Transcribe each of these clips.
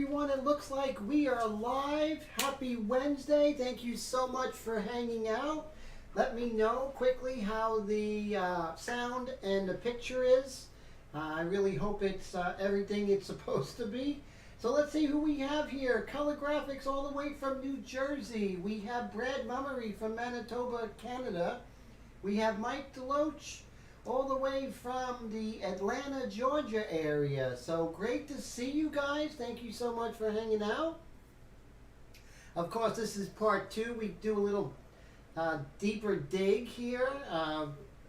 everyone. It looks like we are live. Happy Wednesday. Thank you so much for hanging out. Let me know quickly how the sound and the picture is. I really hope it's everything it's supposed to be. So let's see who we have here. Color graphics all the way from New Jersey. We have Brad Mummery from Manitoba, Canada. We have Mike Deloach all the way from the Atlanta, Georgia area. So great to see you guys. Thank you so much for hanging out. Of course, this is part two. We do a little deeper dig here,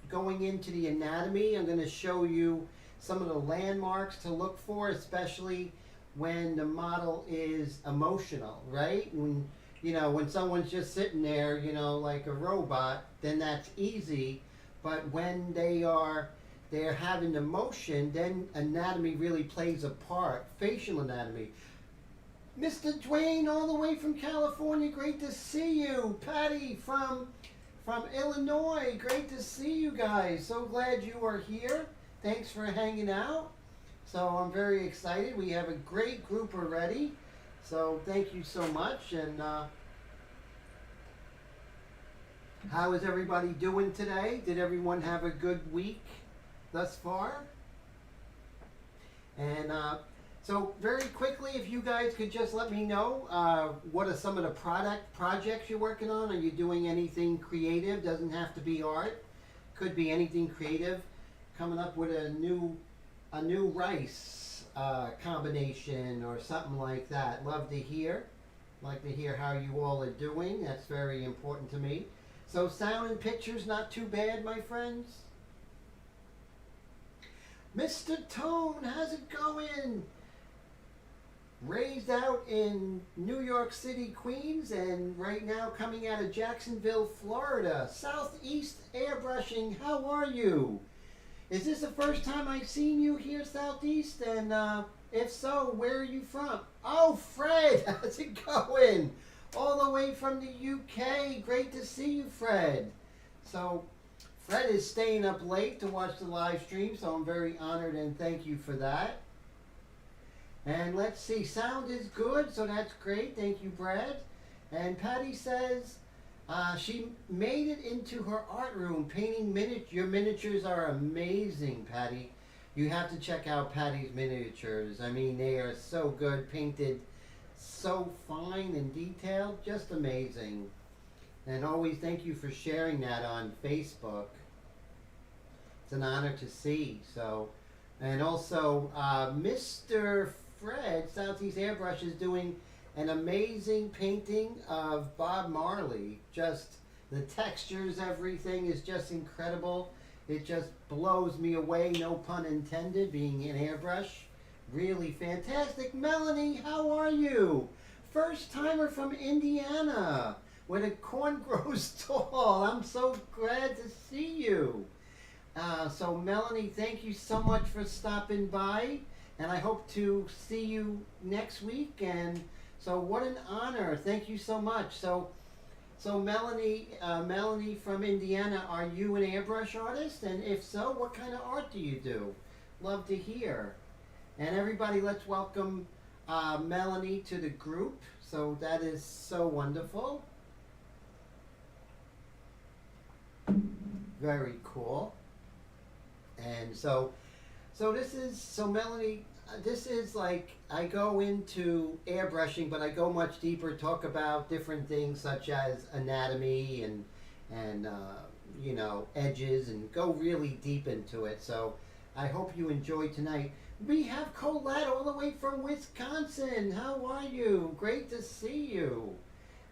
going into the anatomy. I'm going to show you some of the landmarks to look for, especially when the model is emotional, right? When someone's just sitting there, like a robot, then that's easy. But when they're having emotion, then anatomy really plays a part. Facial anatomy. Mr. Dwayne, all the way from California, great to see you. Patty from Illinois, great to see you guys. So glad you are here. Thanks for hanging out. So I'm very excited. We have a great group already. So thank you so much. And how is everybody doing today? Did everyone have a good week thus far? And so very quickly, if you guys could just let me know, what are some of the projects you're working on? Are you doing anything creative? Doesn't have to be art. Could be anything creative. Coming up with a new rice combination or something like that. Love to hear. Like to hear how you all are doing. That's very important to me. So sound and pictures not too bad, my friends. Mr. Tone, how's it going? Raised out in New York City, Queens, and right now coming out of Jacksonville, Florida. Southeast Airbrushing, how are you? Is this the first time I've seen you here, Southeast? And if so, where are you from? Oh, Fred, how's it going? All the way from the UK. Great to see you, Fred. So Fred is staying up late to watch the live stream, so I'm very honored and thank you for that. And let's see, sound is good, so that's great. Thank you, Brad. And Patty says she made it into her art room painting miniatures. Your miniatures are amazing, Patty. You have to check out Patty's miniatures. I mean, they are so good, painted so fine and detailed, just amazing. And always thank you for sharing that on Facebook. It's an honor to see. So, and also Mr. Fred, Southeast Airbrush, is doing an amazing painting of Bob Marley. Just the textures, everything is just incredible. It just blows me away, no pun intended, being an airbrush. Really fantastic. Melanie, how are you? First timer from Indiana, where the corn grows tall. I'm so glad to see you. So Melanie, thank you so much for stopping by, and I hope to see you next week. And so what an honor. Thank you so much. So Melanie from Indiana, are you an airbrush artist? And if so, what kind of art do you do? Love to hear. And everybody, let's welcome Melanie to the group. So that is so wonderful. Very cool. And so Melanie, this is like, I go into airbrushing, but I go much deeper, talk about different things such as anatomy and edges, and go really deep into it. So I hope you enjoy tonight. We have Colette all the way from Wisconsin. How are you? Great to see you.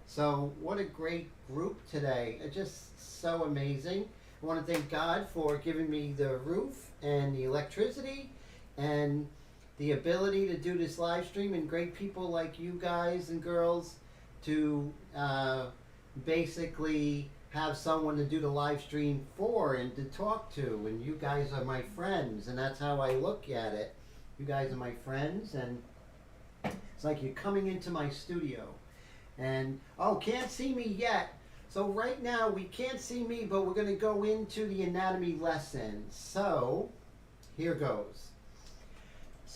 So what a great group today. It's just so amazing. I want to thank God for giving me the roof and the electricity and the ability to do this live stream, and great people like you guys and girls to basically have someone to do the live stream for and to talk to. And you guys are my friends, and that's how I look at it. You guys are my friends, and it's like you're coming into my studio. And oh, can't see me yet. So right now we can't see me, but we're going to go into the anatomy lesson. So here goes.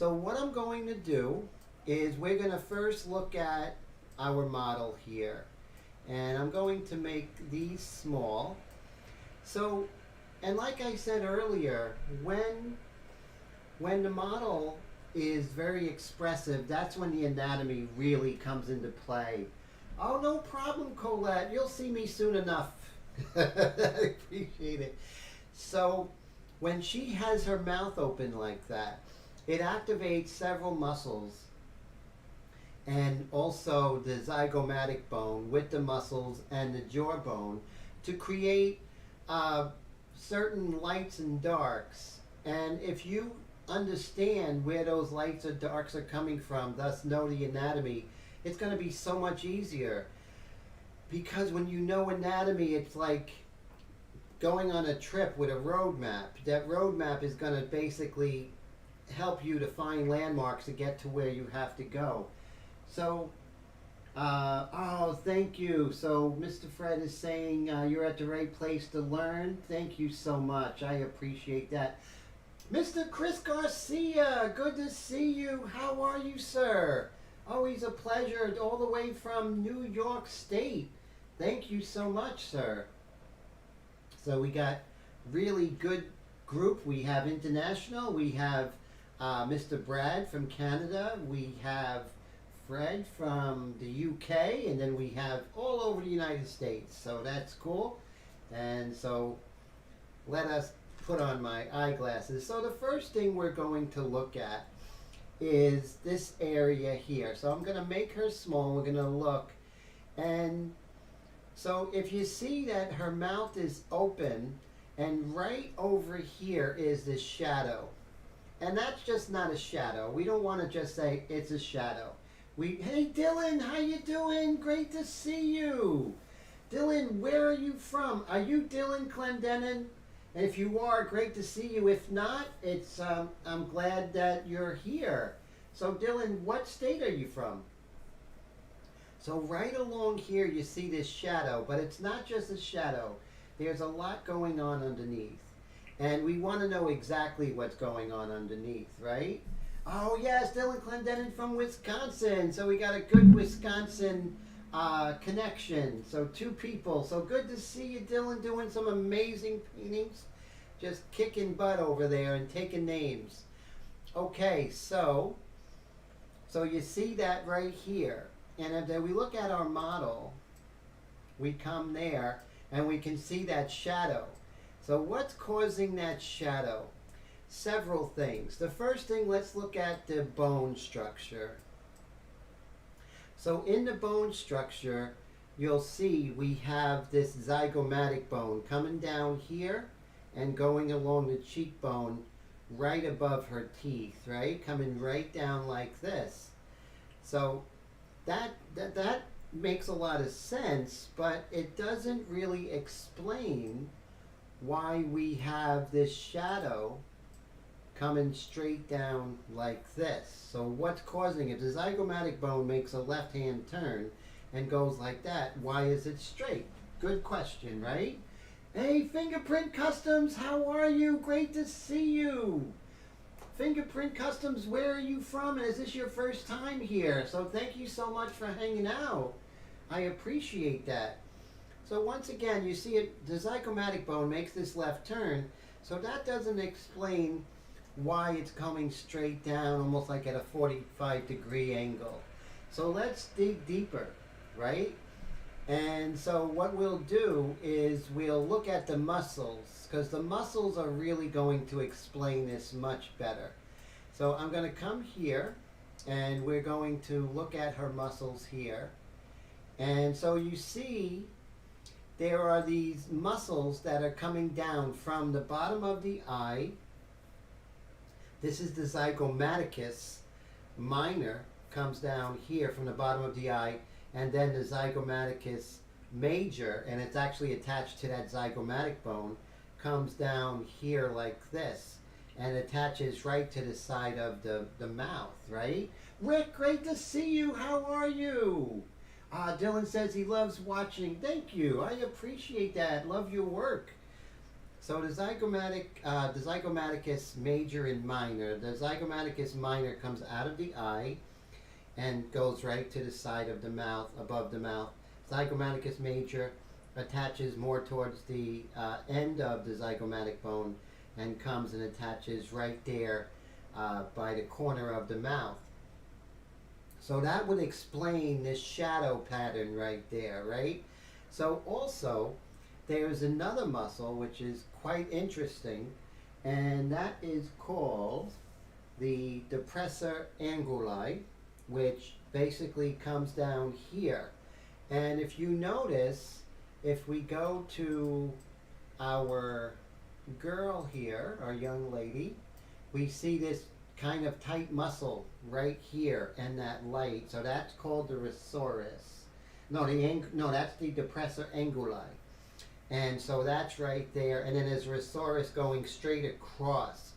So what I'm going to do is we're going to first look at our model here. And I'm going to make these small. So, and like I said earlier, when the model is very expressive, that's when the anatomy really comes into play. Oh, no problem, Colette. You'll see me soon enough. I appreciate it. So, when she has her mouth open like that, it activates several muscles and also the zygomatic bone with the muscles and the jawbone to create certain lights and darks. And if you understand where those lights or darks are coming from, thus know the anatomy, it's going to be so much easier. Because when you know anatomy, it's like going on a trip with a road map. That road map is going to basically help you to find landmarks to get to where you have to go. So, oh, thank you. So, Mr. Fred is saying you're at the right place to learn. Thank you so much. I appreciate that. Mr. Chris Garcia, good to see you. How are you, sir? Always a pleasure, all the way from New York State. Thank you so much, sir. So we got really good group. We have international. We have Mr. Brad from Canada. We have Fred from the UK, and then we have all over the United States. So that's cool. And so let us put on my eyeglasses. So the first thing we're going to look at is this area here. So I'm going to make her small. We're going to look. And so if you see that her mouth is open, and right over here is this shadow. And that's just not a shadow. We don't want to just say it's a shadow. Hey Dylan, how you doing? Great to see you. Dylan, where are you from? Are you Dylan Clendenin? And if you are, great to see you. If not, it's I'm glad that you're here. So Dylan, what state are you from? So right along here you see this shadow, but it's not just a shadow. There's a lot going on underneath. And we want to know exactly what's going on underneath, right? Oh yes, Dylan Clendenin from Wisconsin. So we got a good Wisconsin connection. So two people. So good to see you, Dylan, doing some amazing paintings. Just kicking butt over there and taking names. Okay, so you see that right here. And if we look at our model, we come there and we can see that shadow. So what's causing that shadow? Several things. The first thing, let's look at the bone structure. So in the bone structure, you'll see we have this zygomatic bone coming down here and going along the cheekbone right above her teeth, right? Coming right down like this. So that makes a lot of sense, but it doesn't really explain why we have this shadow coming straight down like this. So what's causing it? The zygomatic bone makes a left-hand turn and goes like that. Why is it straight? Good question, right? Hey, Fingerprint Customs, how are you? Great to see you. Fingerprint Customs, where are you from? And is this your first time here? So thank you so much for hanging out. I appreciate that. So once again, you see it, the zygomatic bone makes this left turn. So that doesn't explain why it's coming straight down, almost like at a 45-degree angle. So let's dig deeper, right? And so what we'll do is we'll look at the muscles, because the muscles are really going to explain this much better. So I'm going to come here, and we're going to look at her muscles here. And so you see there are these muscles that are coming down from the bottom of the eye. This is the zygomaticus minor, comes down here from the bottom of the eye, and then the zygomaticus major, and it's actually attached to that zygomatic bone, comes down here like this and attaches right to the side of the mouth, right? Rick, great to see you. How are you? Dylan says he loves watching. Thank you. I appreciate that. Love your work. So the zygomaticus major and minor. The zygomaticus minor comes out of the eye, and goes right to the side of the mouth, above the mouth. Zygomaticus major attaches more towards the end of the zygomatic bone and comes and attaches right there by the corner of the mouth. So that would explain this shadow pattern right there, right? So also, there's another muscle which is quite interesting, and that is called the depressor anguli, which basically comes down here. And if you notice, if we go to our girl here, our young lady, we see this kind of tight muscle right here and that light. So that's called the rhosaurus. No, that's the depressor anguli. And so that's right there. And then there's rhosaurus going straight across.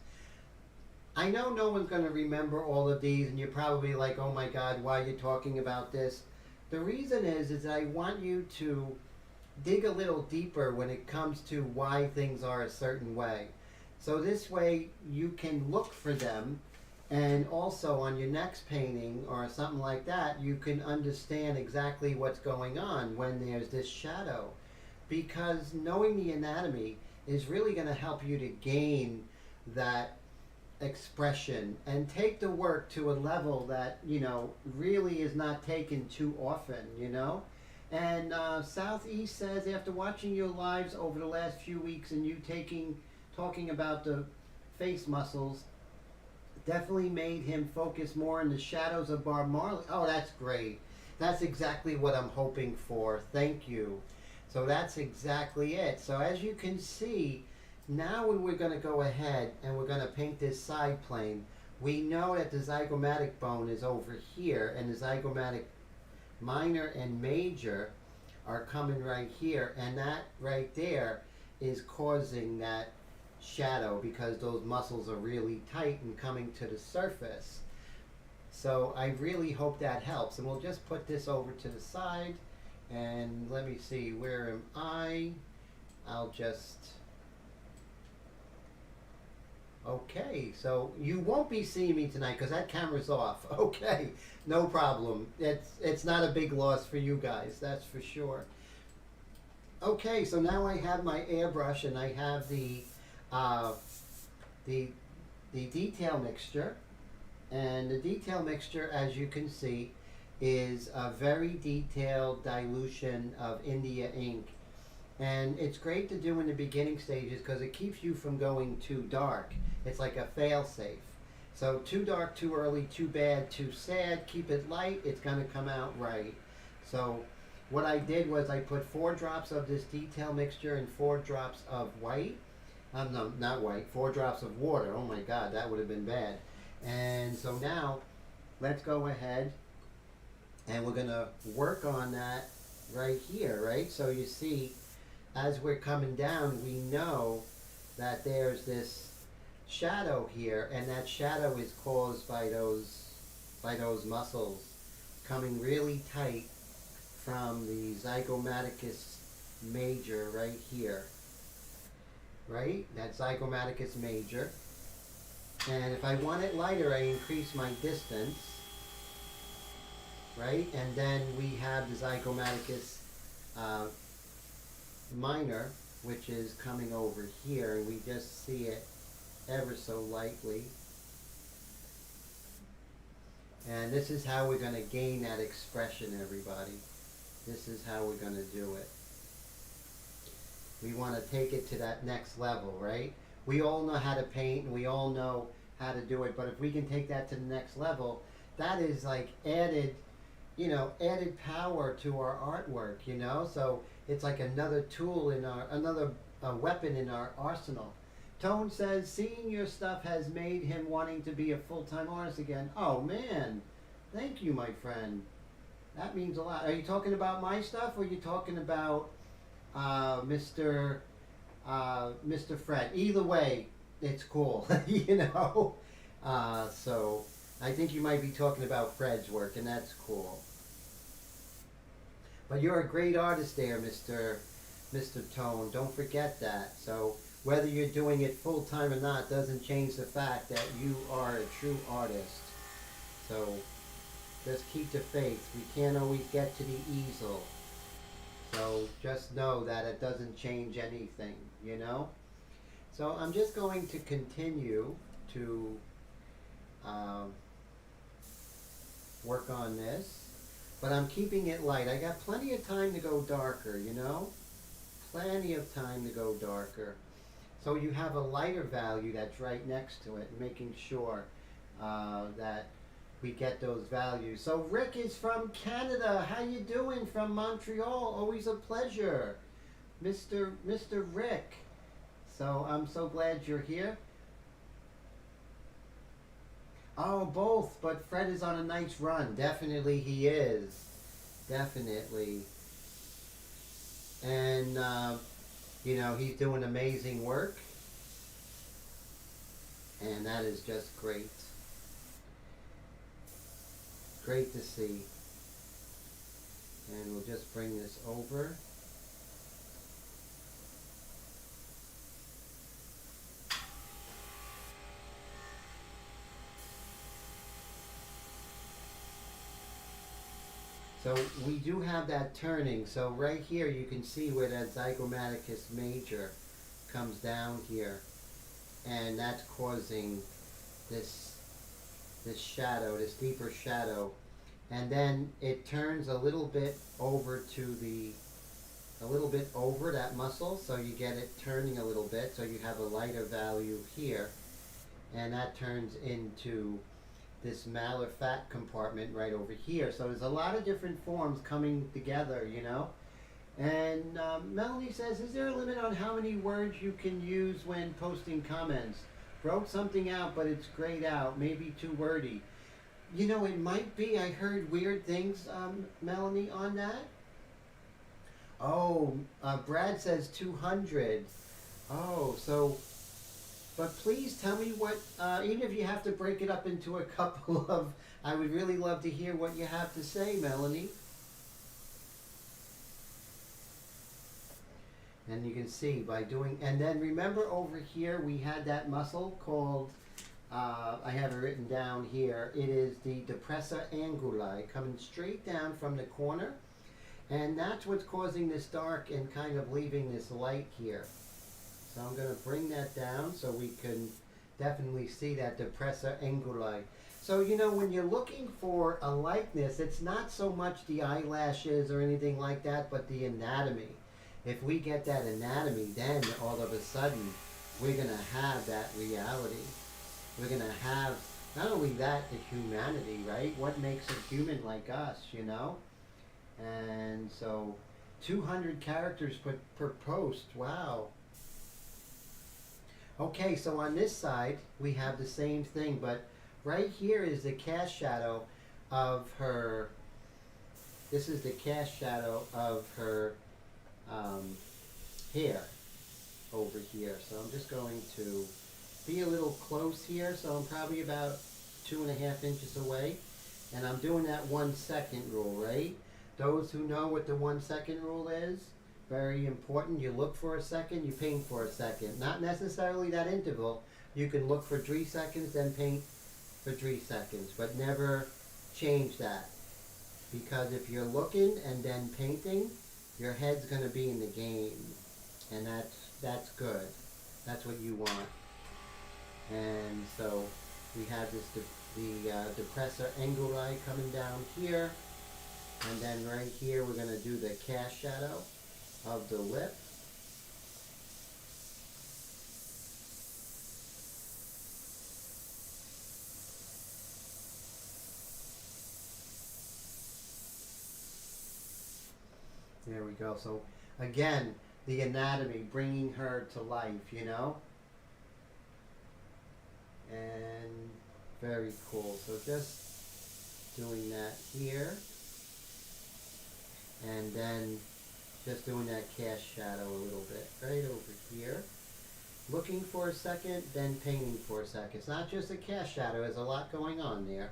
I know no one's going to remember all of these, and you're probably like, oh my God, why are you talking about this? The reason is I want you to dig a little deeper when it comes to why things are a certain way. So this way you can look for them, and also on your next painting or something like that, you can understand exactly what's going on when there's this shadow. Because knowing the anatomy is really going to help you to gain that expression and take the work to a level that, you know, really is not taken too often, you know. And Southeast says, after watching your lives over the last few weeks and you talking about the face muscles, definitely made him focus more on the shadows of Bob Marley. Oh, that's great. That's exactly what I'm hoping for. Thank you. So that's exactly it. So as you can see, now when we're going to go ahead and we're going to paint this side plane, we know that the zygomatic bone is over here, and the zygomatic minor and major are coming right here, and that right there is causing that shadow because those muscles are really tight and coming to the surface. So I really hope that helps, and we'll just put this over to the side, and let me see, where am I? I'll just... Okay, so you won't be seeing me tonight because that camera's off. Okay, no problem. It's not a big loss for you guys, that's for sure. Okay, so now I have my airbrush and I have the detail mixture. And the detail mixture, as you can see, is a very detailed dilution of India ink. And it's great to do in the beginning stages because it keeps you from going too dark. It's like a fail-safe. So too dark, too early, too bad, too sad, keep it light, it's going to come out right. So what I did was I put 4 drops of this detail mixture and 4 drops of white. No, not white, 4 drops of water. Oh my God, that would have been bad. And so now, let's go ahead and we're going to work on that right here, right? So you see, as we're coming down, we know that there's this shadow here, and that shadow is caused by those muscles coming really tight from the zygomaticus major right here, right? That zygomaticus major. And if I want it lighter, I increase my distance, right? And then we have the zygomaticus minor, which is coming over here, and we just see it ever so lightly. And this is how we're going to gain that expression, everybody. This is how we're going to do it. We want to take it to that next level, right? We all know how to paint and we all know how to do it, but if we can take that to the next level, that is like added, you know, added power to our artwork, you know? So it's like another tool in our, another weapon in our arsenal. Tone says, seeing your stuff has made him wanting to be a full-time artist again. Oh man, thank you, my friend. That means a lot. Are you talking about my stuff, or are you talking about Mr. Fred? Either way, it's cool, you know? So I think you might be talking about Fred's work, and that's cool. But you're a great artist there, Mr. Tone. Don't forget that. So whether you're doing it full-time or not doesn't change the fact that you are a true artist. So Just keep the faith. We can't always get to the easel. So just know that it doesn't change anything, you know? So I'm just going to continue to um, work on this, but I'm keeping it light. I got plenty of time to go darker, you know? Plenty of time to go darker. So you have a lighter value that's right next to it, making sure that we get those values. So Rick is from Canada. How you doing from Montreal? Always a pleasure, Mr. Rick. So I'm so glad you're here. Oh, both, but Fred is on a nice run. Definitely he is. Definitely. And, you know, he's doing amazing work. And that is just great. Great to see. And we'll just bring this over. So we do have that turning. So right here you can see where that zygomaticus major comes down here. And that's causing this shadow, this deeper shadow. And then it turns a little bit over that muscle, so you get it turning a little bit, so you have a lighter value here. And that turns into this malar fat compartment right over here. So there's a lot of different forms coming together, you know. And Melanie says, is there a limit on how many words you can use when posting comments? Wrote something out, but it's grayed out, maybe too wordy. You know, it might be. I heard weird things, Melanie, on that. Oh, Brad says 200. Oh, so, but please tell me what, even if you have to break it up into a couple of, I would really love to hear what you have to say, Melanie. And you can see by doing, and then remember over here we had that muscle called, I have it written down here, it is the depressor anguli, coming straight down from the corner, and that's what's causing this dark and kind of leaving this light here. So I'm going to bring that down so we can definitely see that depressor anguli. So, you know, when you're looking for a likeness, it's not so much the eyelashes or anything like that, but the anatomy. If we get that anatomy, then all of a sudden, we're going to have that reality. We're going to have, not only that, the humanity, right? What makes a human like us, you know? And so, 200 characters per post, wow. Okay, so on this side, we have the same thing, but right here is the cast shadow of her, this is the cast shadow of her hair over here. So I'm just going to be a little close here. So I'm probably about 2.5 inches away. And I'm doing that 1 second rule, right? Those who know what the 1 second rule is, very important. You look for a second, you paint for a second. Not necessarily that interval. You can look for 3 seconds, then paint for 3 seconds. But never change that. Because if you're looking and then painting, your head's going to be in the game, and that's good. That's what you want. And so we have this the depressor anguli coming down here, and then right here we're going to do the cast shadow of the lip. There we go. So again, the anatomy, bringing her to life, you know? And very cool. So just doing that here. And then just doing that cast shadow a little bit right over here. Looking for a second, then painting for a second. It's not just a cast shadow. There's a lot going on there.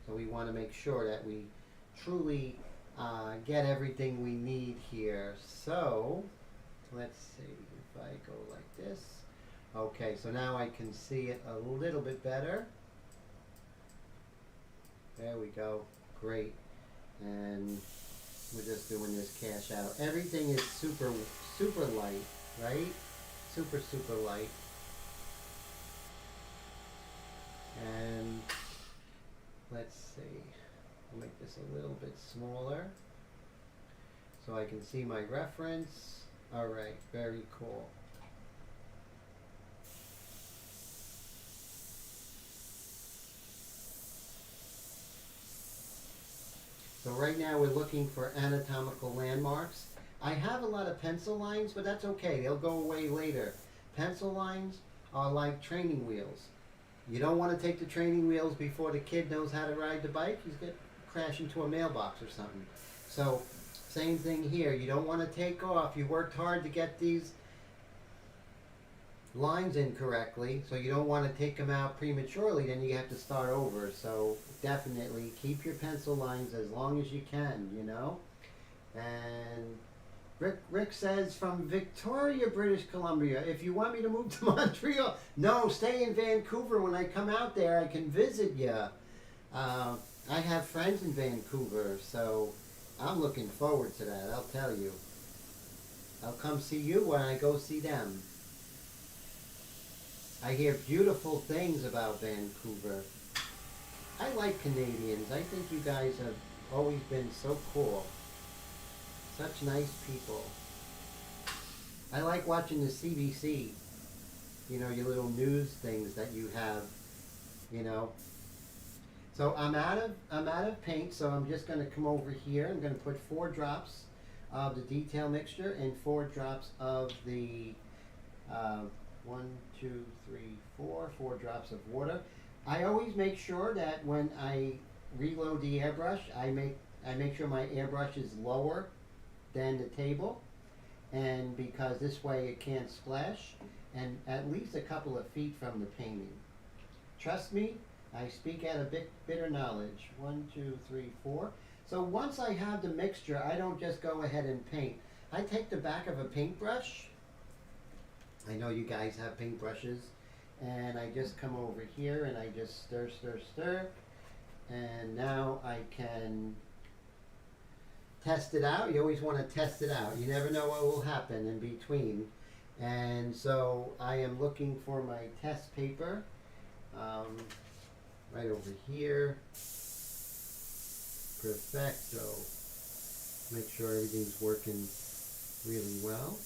So we want to make sure that we truly get everything we need here. So let's see if I go like this. Okay, so now I can see it a little bit better. There we go. great. And we're just doing this cash out. Everything is super, super light, right? Super, super light. And let's see, I'll make this a little bit smaller so I can see my reference. All right, very cool. So right now we're looking for anatomical landmarks. I have a lot of pencil lines, but that's okay. They'll go away later. Pencil lines are like training wheels. You don't want to take the training wheels before the kid knows how to ride the bike. He's going to crash into a mailbox or something. So same thing here. You don't want to take off. You worked hard to get these lines in correctly, so you don't want to take them out prematurely, then you have to start over. So definitely keep your pencil lines as long as you can, you know. And Rick says, from Victoria, British Columbia, if you want me to move to Montreal, no, stay in Vancouver. When I come out there, I can visit you. I have friends in Vancouver, so I'm looking forward to that, I'll tell you. I'll come see you when I go see them. I hear beautiful things about Vancouver. I like Canadians. I think you guys have always been so cool. Such nice people. I like watching the CBC. You know, your little news things that you have, you know. So I'm out of paint, so I'm just going to come over here. I'm going to put 4 drops of the detail mixture and 4 drops of the 4 drops of water. I always make sure that when I reload the airbrush, I make sure my airbrush is lower than the table, and because this way it can't splash, and at least a couple of feet from the painting. Trust me, I speak out of bitter knowledge. 1, 2, 3, 4. So once I have the mixture, I don't just go ahead and paint. I take the back of a paintbrush. I know you guys have paintbrushes, and I just come over here and I just stir, stir, stir, and now I can test it out. You always want to test it out. You never know what will happen in between. And so I am looking for my test paper right over here. Perfecto. Make sure everything's working really well.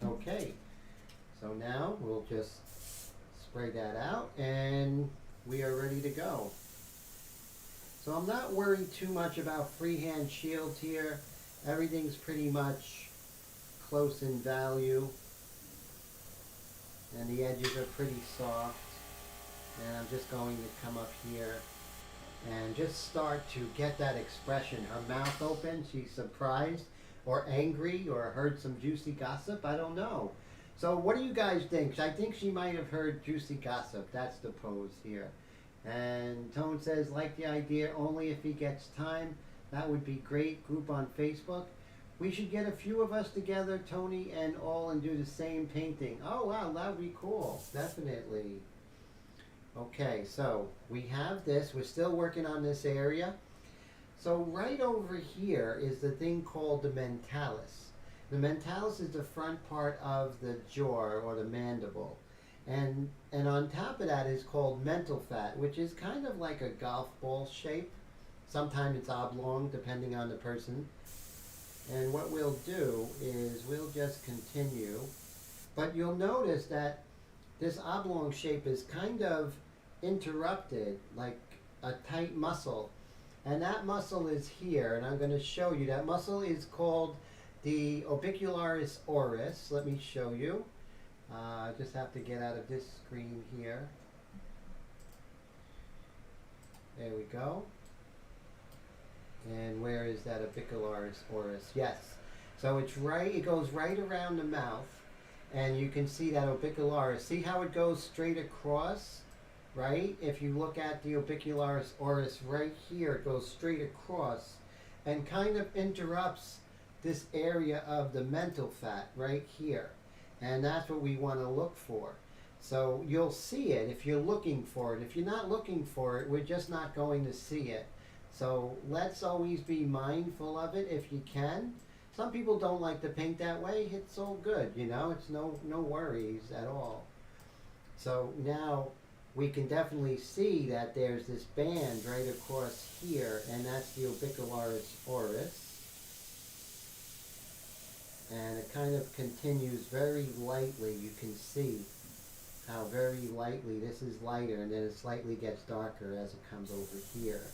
Okay, so now we'll just spray that out and we are ready to go. So I'm not worried too much about freehand shields here. Everything's pretty much close in value, and the edges are pretty soft. And I'm just going to come up here and just start to get that expression. Her mouth open, she's surprised or angry or heard some juicy gossip, I don't know. So what do you guys think? I think she might have heard juicy gossip. That's the pose here. And Tone says, like the idea, only if he gets time. That would be great. Group on Facebook. We should get a few of us together, Tony and all, and do the same painting. Oh wow, that would be cool. Definitely. Okay, so we have this. We're still working on this area. So right over here is the thing called the mentalis. The mentalis is the front part of the jaw or the mandible. And on top of that is called mental fat, which is kind of like a golf ball shape. Sometimes it's oblong, depending on the person. And what we'll do is we'll just continue. But you'll notice that this oblong shape is kind of interrupted, like a tight muscle. And that muscle is here, and I'm going to show you. That muscle is called the orbicularis oris. Let me show you. I just have to get out of this screen here. There we go. And where is that orbicularis oris? Yes. So it's right, it goes right around the mouth, and you can see that orbicularis. See how it goes straight across, right? If you look at the orbicularis oris right here, it goes straight across and kind of interrupts this area of the mental fat right here. And that's what we want to look for. So you'll see it if you're looking for it. If you're not looking for it, we're just not going to see it. So let's always be mindful of it if you can. Some people don't like to paint that way. It's all good, you know. It's no worries at all. So now we can definitely see that there's this band right across here, and that's the orbicularis oris. And it kind of continues very lightly. You can see how very lightly this is lighter, and then it slightly gets darker as it comes over here.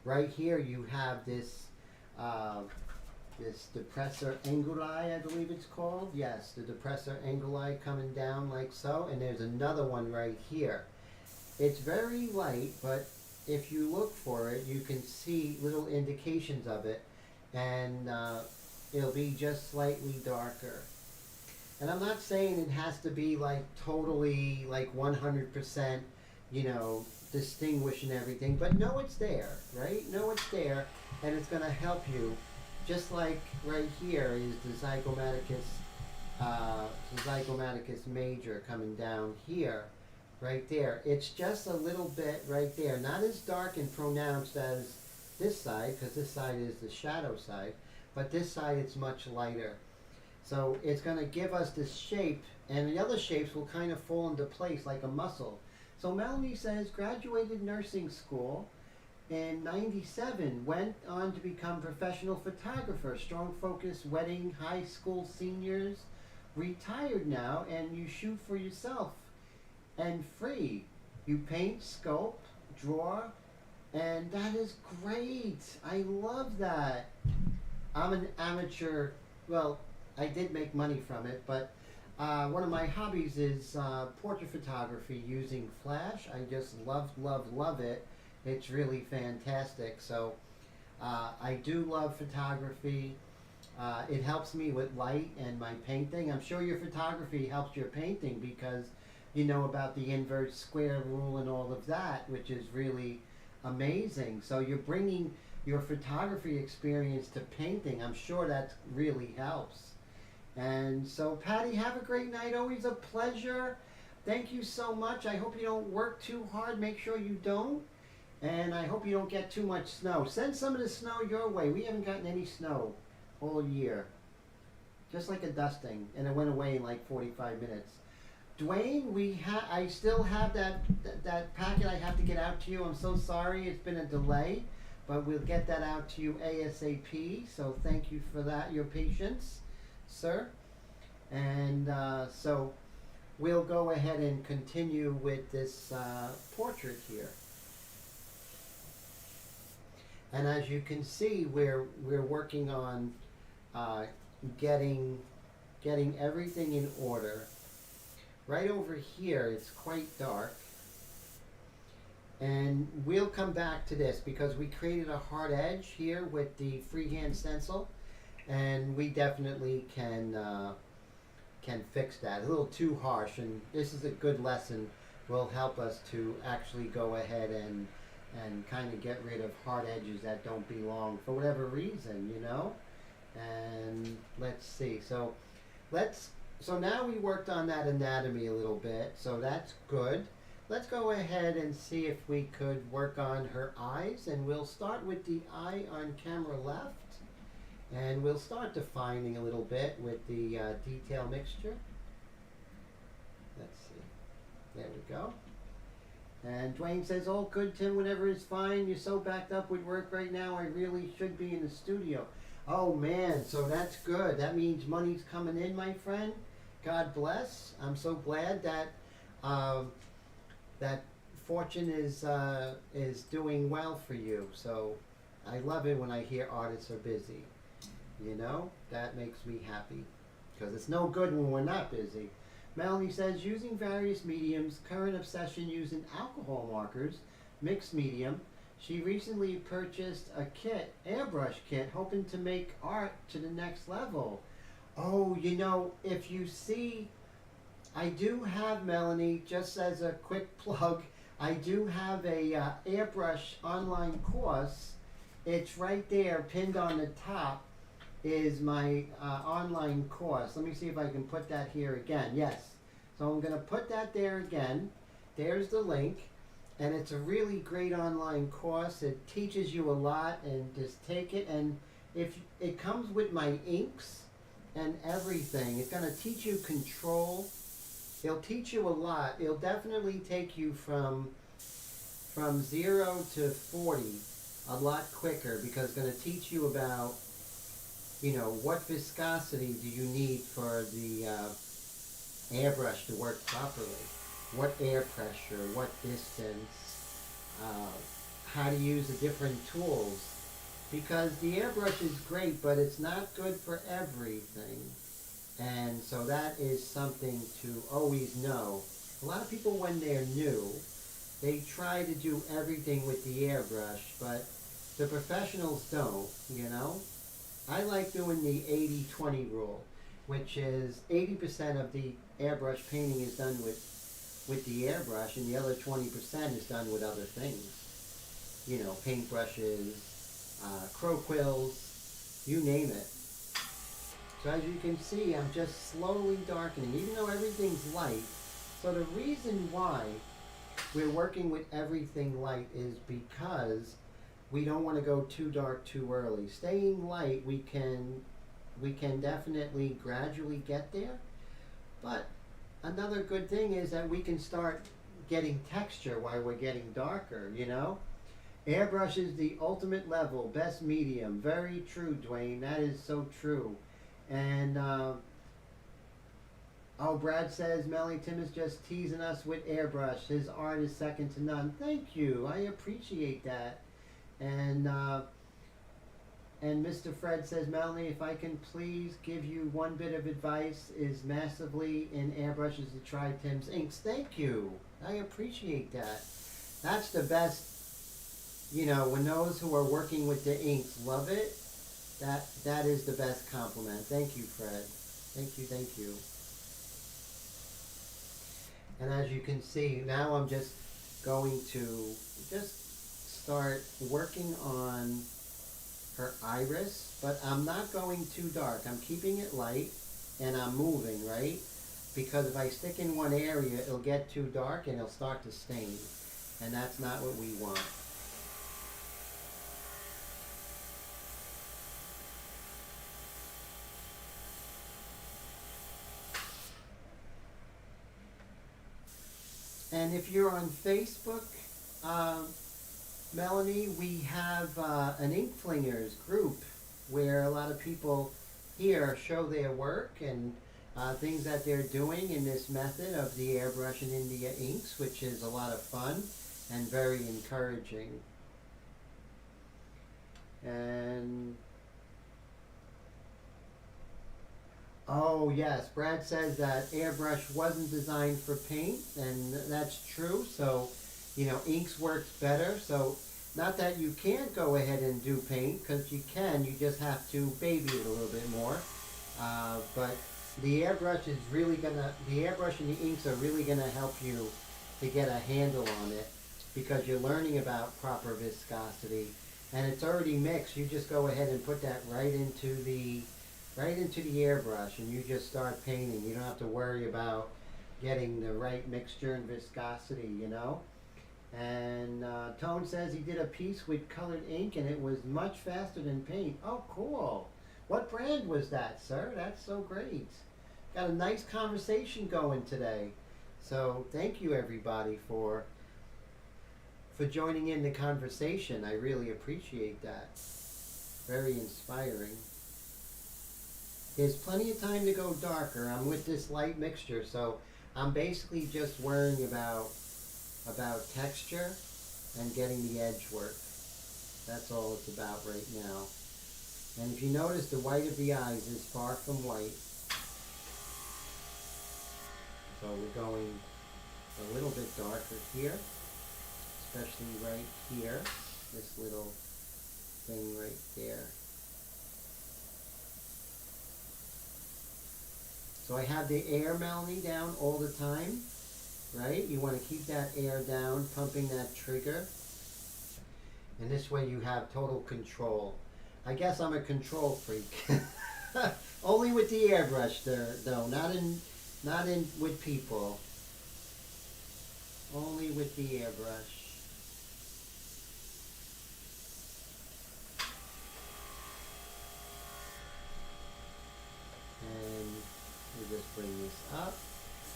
Right here you have this this depressor anguli, I believe it's called. Yes, the depressor anguli coming down like so, and there's another one right here. It's very light, but if you look for it, you can see little indications of it, and it'll be just slightly darker. And I'm not saying it has to be like totally like 100%, you know, distinguished and everything, but know it's there, right? Know it's there, and it's going to help you. Just like right here is the zygomaticus major coming down here, right there. It's just a little bit right there, not as dark and pronounced as this side, because this side is the shadow side, but this side it's much lighter. So it's going to give us this shape, and the other shapes will kind of fall into place like a muscle. So Melanie says, graduated nursing school in '97, went on to become professional photographer, strong focus, wedding, high school seniors, retired now, and you shoot for yourself and free. You paint, sculpt, draw, and that is great. I love that. I'm an amateur, well, I did make money from it, but one of my hobbies is portrait photography using flash. I just love it. It's really fantastic. So I do love photography. It helps me with light and my painting. I'm sure your photography helps your painting because you know about the inverse square rule and all of that, which is really amazing. So you're bringing your photography experience to painting. I'm sure that really helps. And so, Patty, have a great night. Always a pleasure. Thank you so much. I hope you don't work too hard. Make sure you don't. And I hope you don't get too much snow. Send some of the snow your way. We haven't gotten any snow all year. Just like a dusting. And it went away in like 45 minutes. Dwayne, I still have that packet I have to get out to you. I'm so sorry. It's been a delay. But we'll get that out to you ASAP. So thank you for that, your patience, sir. And so we'll go ahead and continue with this portrait here. And as you can see, we're working on getting everything in order. Right over here, it's quite dark. And we'll come back to this because we created a hard edge here with the freehand stencil, and we definitely can fix that. A little too harsh, and this is a good lesson. Will help us to actually go ahead and kind of get rid of hard edges that don't belong for whatever reason, you know. And let's see. So now we worked on that anatomy a little bit, so that's good. Let's go ahead and see if we could work on her eyes, and we'll start with the eye on camera left, and we'll start defining a little bit with the detail mixture. Let's see. There we go. And Dwayne says, all good, Tim, whenever is fine. You're so backed up with work right now, I really should be in the studio. Oh man, so that's good. That means money's coming in, my friend. God bless. I'm so glad that that fortune is doing well for you. So I love it when I hear artists are busy. You know, that makes me happy because it's no good when we're not busy. Melanie says, using various mediums, current obsession using alcohol markers, mixed medium. She recently purchased a kit, Airbrush kit, hoping to make art to the next level. Oh, you know, if you see, I do have, Melanie, just as a quick plug, I do have a Airbrush online course. It's right there, pinned on the top, is my online course. Let me see if I can put that here again. Yes. So I'm going to put that there again. There's the link. And it's a really great online course. It teaches you a lot, and just take it. And if it comes with my inks and everything, it's going to teach you control. It'll teach you a lot. It'll definitely take you from 0 to 40 a lot quicker, because it's going to teach you about, you know, what viscosity do you need for the airbrush to work properly, what air pressure, what distance, how to use the different tools, because the airbrush is great, but it's not good for everything. And so that is something to always know. A lot of people, when they're new, they try to do everything with the airbrush, but the professionals don't, you know? I like doing the 80-20 rule, which is 80% of the airbrush painting is done with the airbrush, and the other 20% is done with other things. You know, paintbrushes, crow quills, you name it. So as you can see, I'm just slowly darkening, even though everything's light. So the reason why we're working with everything light is because we don't want to go too dark too early. Staying light, we can definitely gradually get there. But another good thing is that we can start getting texture while we're getting darker, you know? Airbrush is the ultimate level, best medium. Very true, Dwayne. That is so true. And, oh, Brad says, Melly Tim is just teasing us with airbrush. His art is second to none. Thank you. I appreciate that. And Mr. Fred says, Melanie, if I can please give you one bit of advice, is massively in airbrushes to try Tim's inks. Thank you. I appreciate that. That's the best, you know, when those who are working with the inks love it, that is the best compliment. Thank you, Fred. Thank you, thank you. And as you can see, now I'm just going to just start working on her iris, but I'm not going too dark. I'm keeping it light, and I'm moving, right? Because if I stick in one area, it'll get too dark and it'll start to stain. And that's not what we want. And if you're on Facebook, Melanie, we have an Ink Flingers group where a lot of people here show their work and things that they're doing in this method of the Airbrush in India inks, which is a lot of fun and very encouraging. And oh yes, Brad says that airbrush wasn't designed for paint, and that's true. So, you know, inks works better. So, not that you can't go ahead and do paint, because you can. You just have to baby it a little bit more. But the airbrush is really gonna, the airbrush and the inks are really gonna help you to get a handle on it, because you're learning about proper viscosity, and it's already mixed. You just go ahead and put that right into the airbrush, and you just start painting. You don't have to worry about getting the right mixture and viscosity, you know. And Tone says he did a piece with colored ink and it was much faster than paint. Oh, cool. What brand was that, sir? That's so great. Got a nice conversation going today. So thank you, everybody, for joining in the conversation. I really appreciate that. Very inspiring. There's plenty of time to go darker. I'm with this light mixture, so I'm basically just worrying about texture and getting the edge work. That's all it's about right now. And if you notice, the white of the eyes is far from white. So we're going a little bit darker here, especially right here, this little thing right there. So I have the air, Melanie, down all the time, right? You want to keep that air down, pumping that trigger. And this way you have total control. I guess I'm a control freak. Only with the airbrush there, though, not in with people. Only with the airbrush.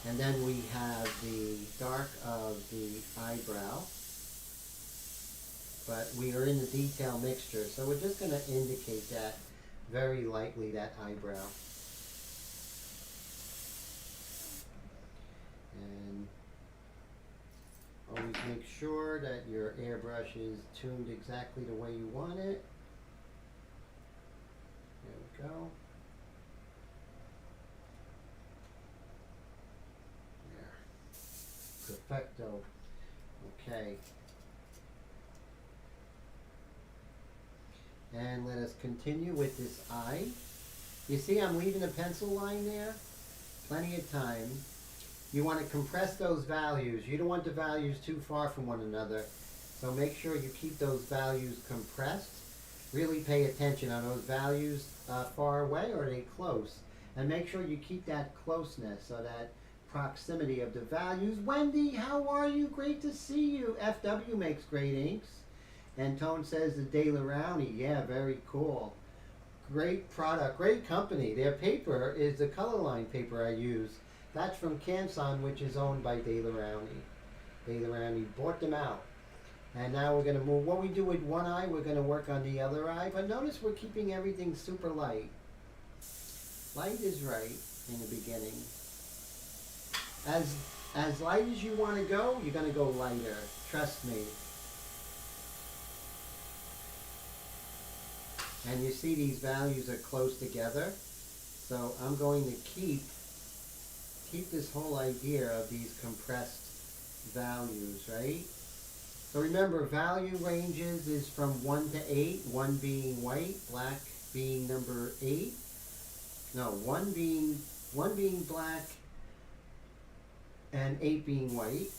And then we have the dark of the eyebrow. But we are in the detail mixture, so we're just going to indicate that very lightly, that eyebrow. And always make sure that your airbrush is tuned exactly the way you want it. There we go. There. Perfecto. Okay. And let us continue with this eye. You see I'm leaving a pencil line there? Plenty of time. You want to compress those values. You don't want the values too far from one another. So make sure you keep those values compressed. Really pay attention. Are those values far away or are they close? And make sure you keep that closeness, so that proximity of the values. Wendy, how are you? Great to see you. FW makes great inks. And Tone says the De La Rowney. Yeah, very cool. Great product, great company. Their paper is the color line paper I use. That's from Canson, which is owned by De La Rowney. De La Rowney bought them out. And now we're going to move. What we do with one eye, we're going to work on the other eye. But notice we're keeping everything super light. Light is right in the beginning. As light as you want to go, you're going to go lighter. Trust me. And you see these values are close together. So I'm going to keep this whole idea of these compressed values, right? So remember, value ranges is from 1 to 8, 1 being white, black being number 8. No, 1 being black and 8 being white.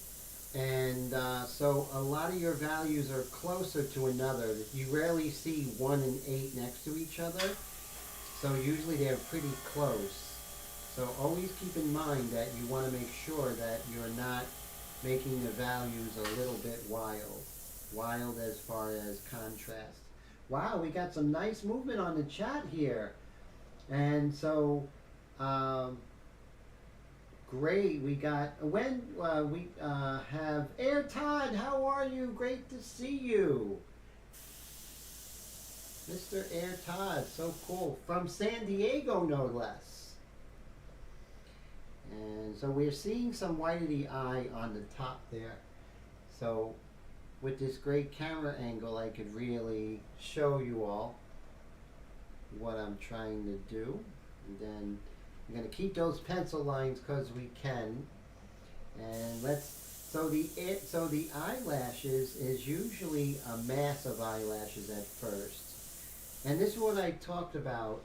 And so a lot of your values are closer to another. You rarely see 1 and 8 next to each other. So usually they're pretty close. So always keep in mind that you want to make sure that you're not making the values a little bit wild. Wild as far as contrast. Wow, we got some nice movement on the chat here. And so, great, we got, when we have Air Todd, how are you? Great to see you. Mr. Air Todd, so cool. From San Diego, no less. And so we're seeing some white of the eye on the top there. So with this great camera angle, I could really show you all what I'm trying to do. And then I'm going to keep those pencil lines because we can. And so the eyelashes is usually a mass of eyelashes at first. And this is what I talked about,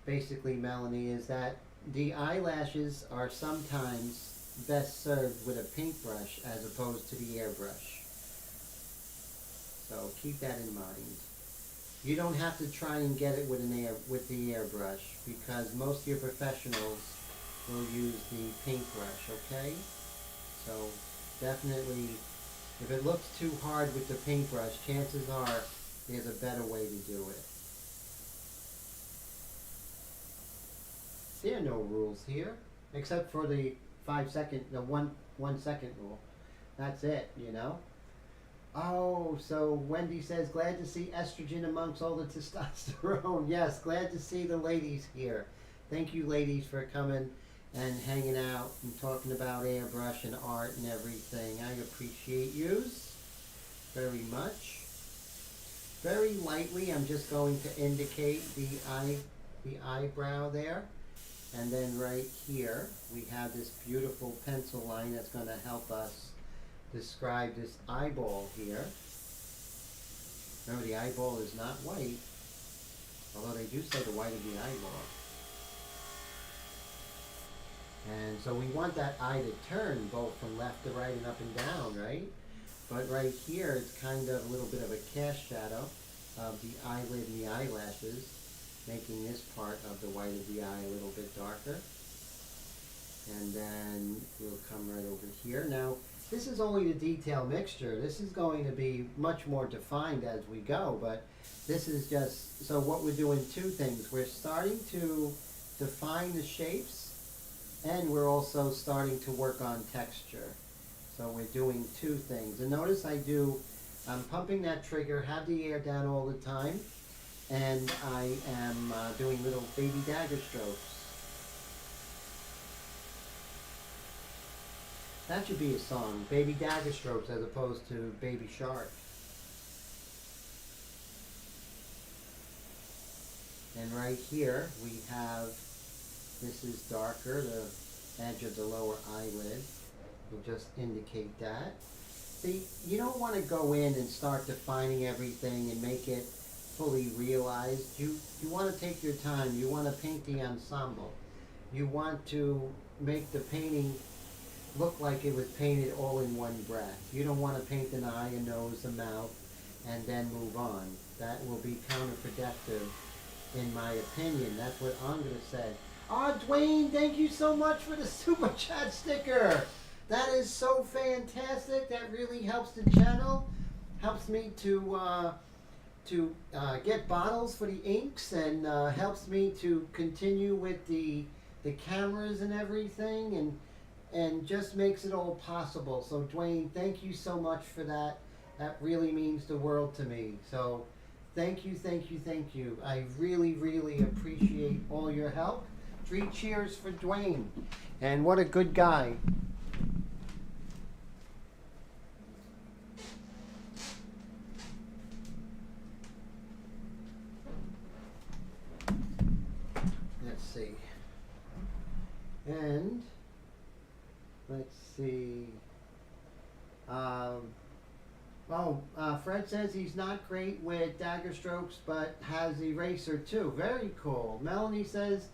basically, Melanie, is that the eyelashes are sometimes best served with a paintbrush as opposed to the airbrush. So keep that in mind. You don't have to try and get it with the airbrush, because most of your professionals will use the paintbrush, okay? So definitely, if it looks too hard with the paintbrush, chances are there's a better way to do it. There are no rules here, except for the 1 second rule. That's it, you know. Oh, so Wendy says, glad to see estrogen amongst all the testosterone. Yes, glad to see the ladies here. Thank you, ladies, for coming and hanging out and talking about airbrush and art and everything. I appreciate yous very much. Very lightly, I'm just going to indicate the eyebrow there. And then right here, we have this beautiful pencil line that's going to help us describe this eyeball here. Remember, the eyeball is not white, although they do say the white of the eyeball. And so we want that eye to turn both from left to right and up and down, right? But right here, it's kind of a little bit of a cast shadow of the eyelid and the eyelashes, making this part of the white of the eye a little bit darker. And then we'll come right over here. Now, this is only the detail mixture. This is going to be much more defined as we go, but this is just, so what we're doing, two things. We're starting to define the shapes, And we're also starting to work on texture. So we're doing two things. And notice I'm pumping that trigger, have the air down all the time, and I am doing little baby dagger strokes. That should be a song, Baby Dagger Strokes, as opposed to Baby Shark. And right here we have, this is darker, the edge of the lower eyelid will just indicate that. See, you don't want to go in and start defining everything and make it fully realized. You want to take your time. You want to paint the ensemble. You want to make the painting look like it was painted all in one breath. You don't want to paint an eye, a nose, a mouth, and then move on. That will be counterproductive, in my opinion. That's what I'm going to say. Dwayne, thank you so much for the Super Chat sticker. That is so fantastic. That really helps the channel. Helps me to get bottles for the inks, and helps me to continue with the cameras and everything, and just makes it all possible. So Dwayne, thank you so much for that. That really means the world to me. So thank you, thank you, thank you. I really, really appreciate all your help. 3 cheers for Dwayne. And what a good guy. Let's see. And let's see. Fred says he's not great with dagger strokes, but has eraser too. Very cool. Melanie says,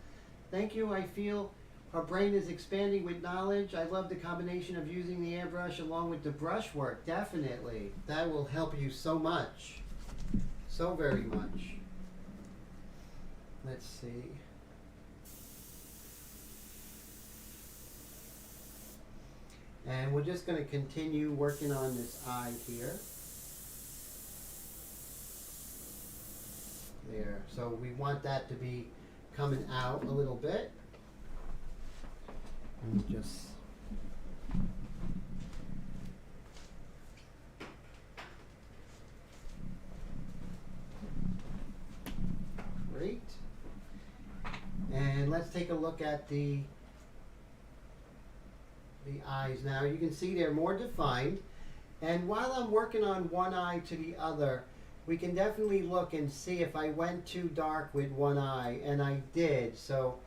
thank you. I feel her brain is expanding with knowledge. I love the combination of using the airbrush along with the brush work. Definitely. That will help you so much. So very much. Let's see. And we're just going to continue working on this eye here. There. So we want that to be coming out a little bit. And just great. And let's take a look at the eyes now. You can see they're more defined, and while I'm working on one eye to the other, we can definitely look and see if I went too dark with one eye, and I did. So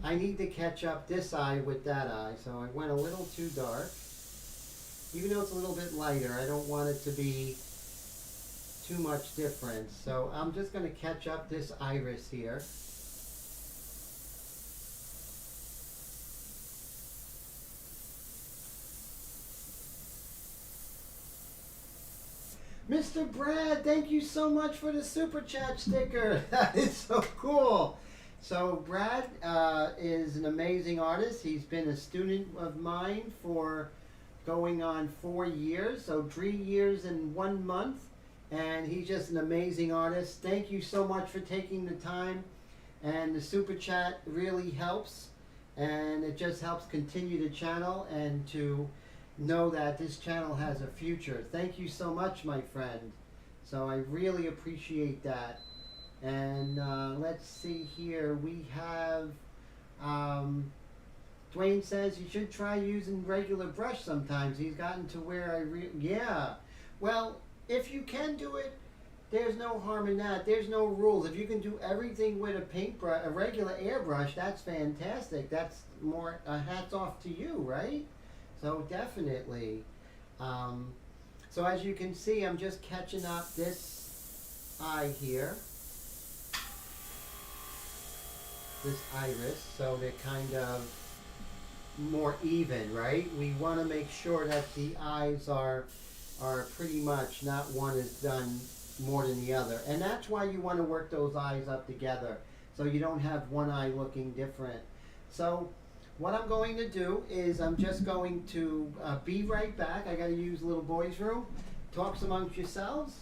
I need to catch up this eye with that eye. So I went a little too dark, even though it's a little bit lighter. I don't want it to be too much difference, so I'm just going to catch up this iris here. Mr. Brad, thank you so much for the Super Chat sticker. That is so cool. So Brad is an amazing artist. He's been a student of mine for going on 4 years, so 3 years and 1 month. And he's just an amazing artist. Thank you so much for taking the time. And the Super Chat really helps. And it just helps continue the channel and to know that this channel has a future. Thank you so much, my friend. So I really appreciate that. And let's see here. We have Dwayne says you should try using regular brush sometimes. He's gotten to where yeah. Well, if you can do it, there's no harm in that. There's no rules. If you can do everything with a paintbrush, a regular airbrush, that's fantastic. That's more hats off to you, right? So definitely. So as you can see, I'm just catching up this eye here. This iris, so they're kind of more even, right? We want to make sure that the eyes are pretty much not one is done more than the other. And that's why you want to work those eyes up together, so you don't have one eye looking different. So what I'm going to do is I'm just going to be right back. I got to use little boy's room. Talks amongst yourselves.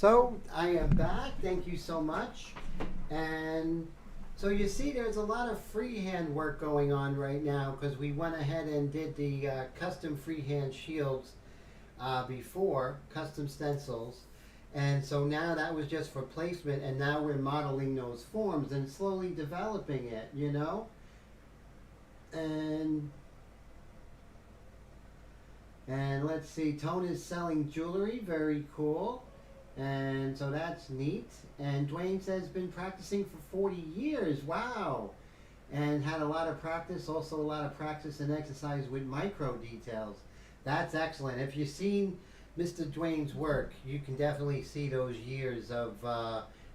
So I am back. Thank you so much. And so you see there's a lot of freehand work going on right now because we went ahead and did the custom freehand shields before, custom stencils. And so now that was just for placement, and now we're modeling those forms and slowly developing it, you know? And let's see, Tone is selling jewelry, very cool. And so that's neat. And Dwayne says been practicing for 40 years. Wow. And had a lot of practice, also a lot of practice and exercise with micro details. That's excellent. If you've seen Mr. Dwayne's work, you can definitely see those years of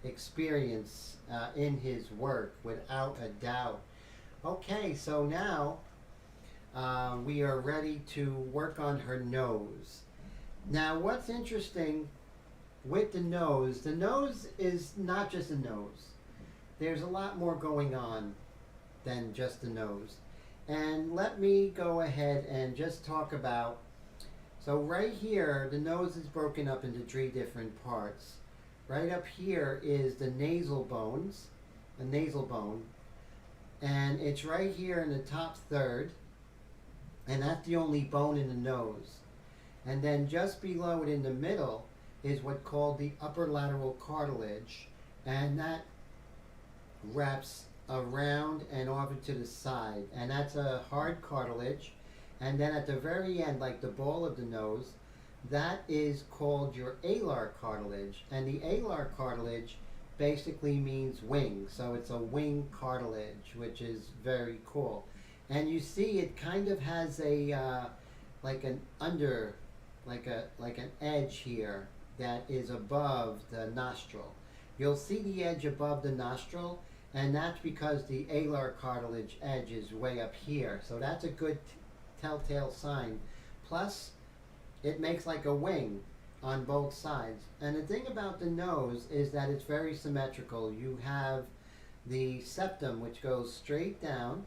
experience in his work, without a doubt. Okay, so now we are ready to work on her nose. Now, what's interesting with the nose is not just a nose. There's a lot more going on than just the nose. And let me go ahead and just talk about, so right here, the nose is broken up into 3 different parts. Right up here is the nasal bones, a nasal bone, and it's right here in the top third, and that's the only bone in the nose. And then just below it in the middle is what's called the upper lateral cartilage, and that wraps around and over to the side, and that's a hard cartilage. And then at the very end, like the ball of the nose, that is called your alar cartilage, and the alar cartilage basically means wing, so it's a wing cartilage, which is very cool. And you see it kind of has a like an edge here that is above the nostril. You'll see the edge above the nostril, and that's because the alar cartilage edge is way up here. So that's a good telltale sign. Plus, it makes like a wing on both sides. And the thing about the nose is that it's very symmetrical. You have the septum, which goes straight down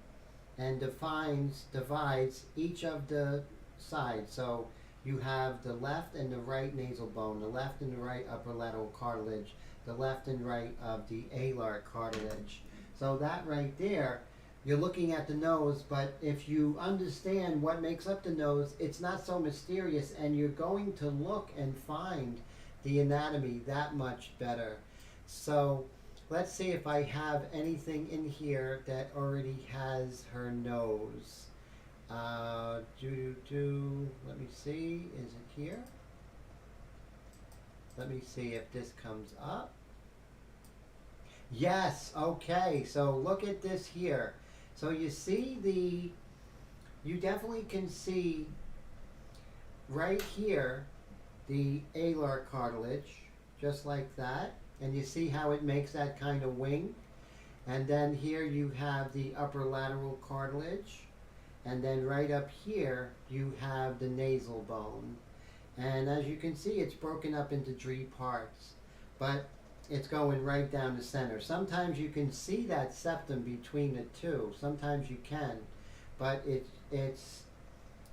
and divides each of the sides. So you have the left and the right nasal bone, the left and the right upper lateral cartilage, the left and right of the alar cartilage. So that right there, you're looking at the nose, but if you understand what makes up the nose, it's not so mysterious, and you're going to look and find the anatomy that much better. So let's see if I have anything in here that already has her nose. Let me see, is it here? Let me see if this comes up. Yes, okay, so look at this here. So you see you definitely can see right here the alar cartilage, just like that. And you see how it makes that kind of wing. And then here you have the upper lateral cartilage. And then right up here you have the nasal bone. And as you can see, it's broken up into 3 parts. But it's going right down the center. Sometimes you can see that septum between the 2. Sometimes you can, but it's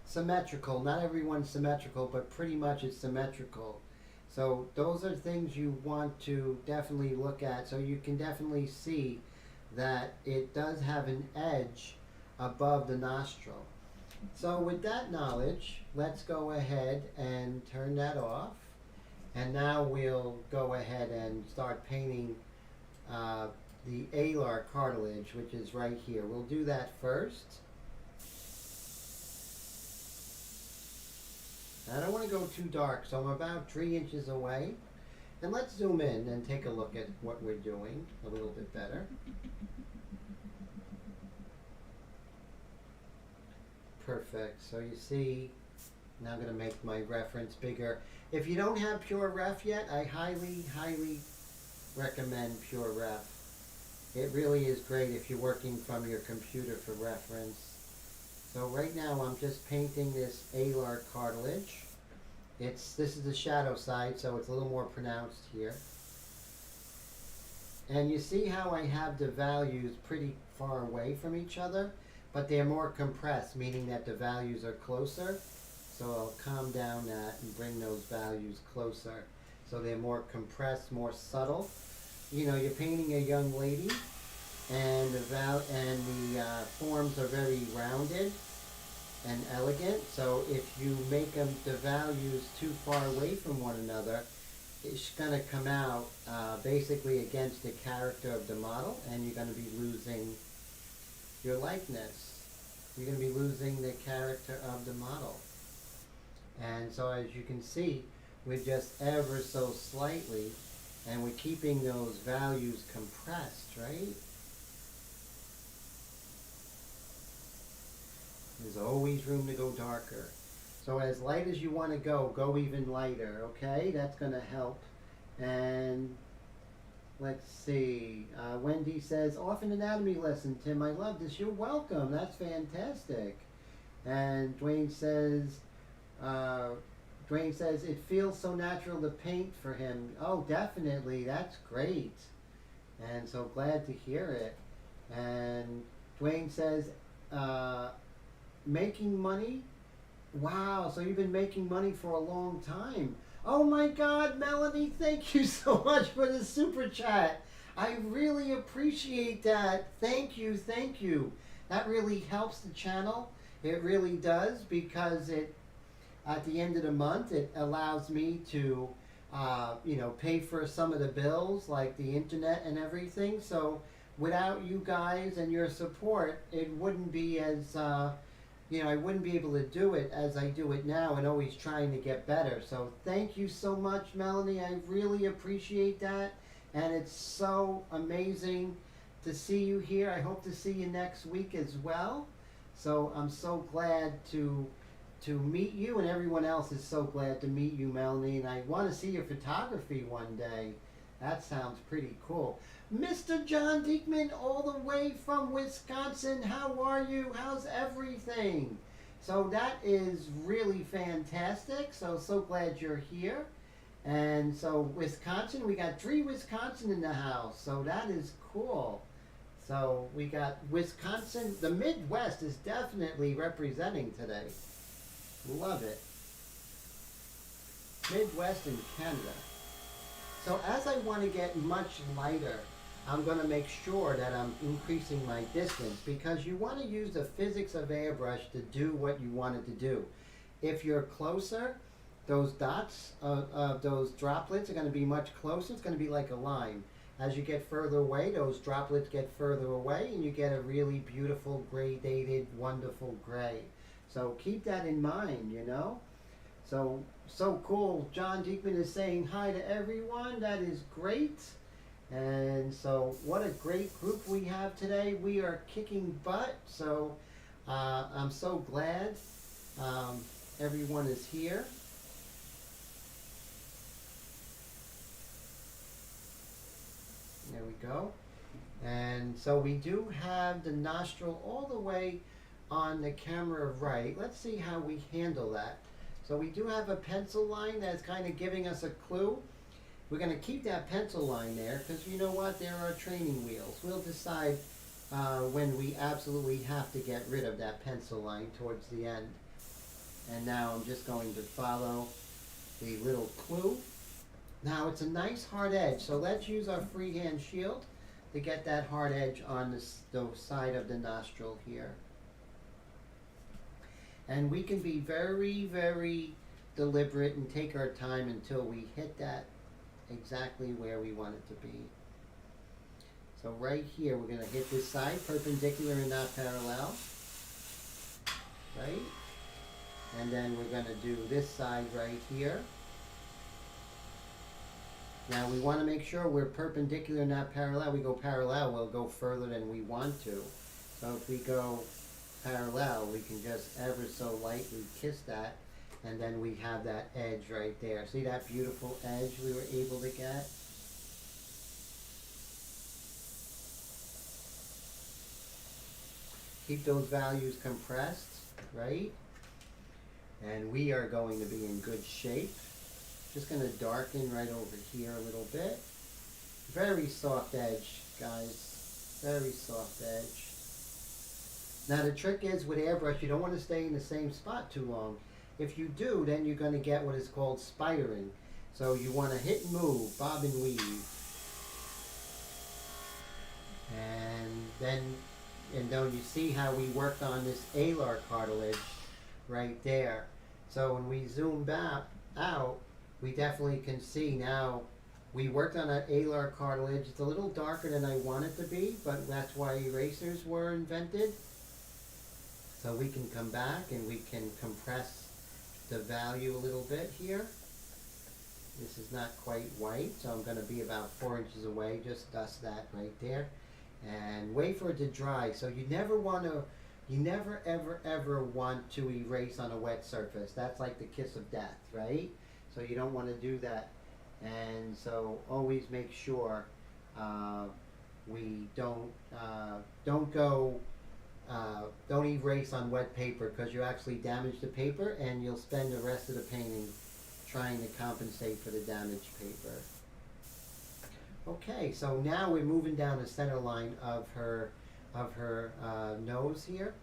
symmetrical. Not everyone's symmetrical, but pretty much it's symmetrical. So those are things you want to definitely look at. So you can definitely see that it does have an edge above the nostril. So with that knowledge, let's go ahead and turn that off. And now we'll go ahead and start painting the alar cartilage, which is right here. We'll do that first. I don't want to go too dark, so I'm about 3 inches away. And let's zoom in and take a look at what we're doing a little bit better. Perfect. So you see, now I'm going to make my reference bigger. If you don't have Pure Ref yet, I highly, highly recommend Pure Ref. It really is great if you're working from your computer for reference. So right now I'm just painting this alar cartilage. This is the shadow side, so it's a little more pronounced here. And you see how I have the values pretty far away from each other, but they're more compressed, meaning that the values are closer. So I'll calm down that and bring those values closer. so they're more compressed, more subtle. You know, you're painting a young lady, and the forms are very rounded and elegant. So if you make the values too far away from one another, it's going to come out basically against the character of the model, and you're going to be losing your likeness. You're going to be losing the character of the model. And so as you can see, we're just ever so slightly, and we're keeping those values compressed, right? There's always room to go darker. So as light as you want to go even lighter, okay? That's going to help. And let's see. Wendy says, off an anatomy lesson, Tim. I love this. You're welcome. That's fantastic. And Dwayne says, it feels so natural to paint for him. Oh, definitely. That's great. And so glad to hear it. And Dwayne says, making money? Wow, so you've been making money for a long time. Oh my God, Melanie, thank you so much for the super chat. I really appreciate that. Thank you, thank you. That really helps the channel. It really does, because it, at the end of the month, it allows me to, pay for some of the bills, like the internet and everything. So without you guys and your support, it wouldn't be as, I wouldn't be able to do it as I do it now, and always trying to get better. So thank you so much, Melanie. I really appreciate that. And it's so amazing to see you here. I hope to see you next week as well. So I'm so glad to meet you, and everyone else is so glad to meet you, Melanie. And I want to see your photography one day. That sounds pretty cool. Mr. John Diekman, all the way from Wisconsin. How are you? How's everything? So that is really fantastic. So glad you're here. And so Wisconsin, we got 3 Wisconsin in the house. So that is cool. So we got Wisconsin. The Midwest is definitely representing today. Love it. Midwest and Canada. So as I want to get much lighter, I'm going to make sure that I'm increasing my distance, because you want to use the physics of airbrush to do what you want it to do. If you're closer, those dots, those droplets are going to be much closer. It's going to be like a line. As you get further away, those droplets get further away, and you get a really beautiful, gradated, wonderful gray. So keep that in mind, you know. So cool. John Diekman is saying hi to everyone. That is great. And so what a great group we have today. We are kicking butt. So I'm so glad everyone is here. There we go. And so we do have the nostril all the way on the camera right. Let's see how we handle that. So we do have a pencil line that's kind of giving us a clue. We're going to keep that pencil line there, because you know what? There are training wheels. We'll decide when we absolutely have to get rid of that pencil line towards the end. And now I'm just going to follow the little clue. Now it's a nice hard edge, so let's use our freehand shield to get that hard edge on the side of the nostril here. And we can be very, very deliberate and take our time until we hit that exactly where we want it to be. So right here, we're going to hit this side, perpendicular and not parallel. Right? And then we're going to do this side right here. Now we want to make sure we're perpendicular, not parallel. We go parallel, we'll go further than we want to. So if we go parallel, we can just ever so lightly kiss that, and then we have that edge right there. See that beautiful edge we were able to get? Keep those values compressed, right? And we are going to be in good shape. Just going to darken right over here a little bit. Very soft edge, guys. Very soft edge. Now the trick is with airbrush, you don't want to stay in the same spot too long. If you do, then you're going to get what is called spidering. So you want to hit and move, bob and weave. And then you see how we worked on this alar cartilage right there. So when we zoom back out, we definitely can see now we worked on that alar cartilage. It's a little darker than I want it to be, but that's why erasers were invented. So we can come back and we can compress the value a little bit here. This is not quite white, so I'm going to be about 4 inches away. Just dust that right there. And wait for it to dry. So you never ever want to erase on a wet surface. That's like the kiss of death, right? So you don't want to do that. And so always make sure we don't erase on wet paper, because you actually damage the paper and you'll spend the rest of the painting trying to compensate for the damaged paper. Okay, so now we're moving down the center line of her nose here.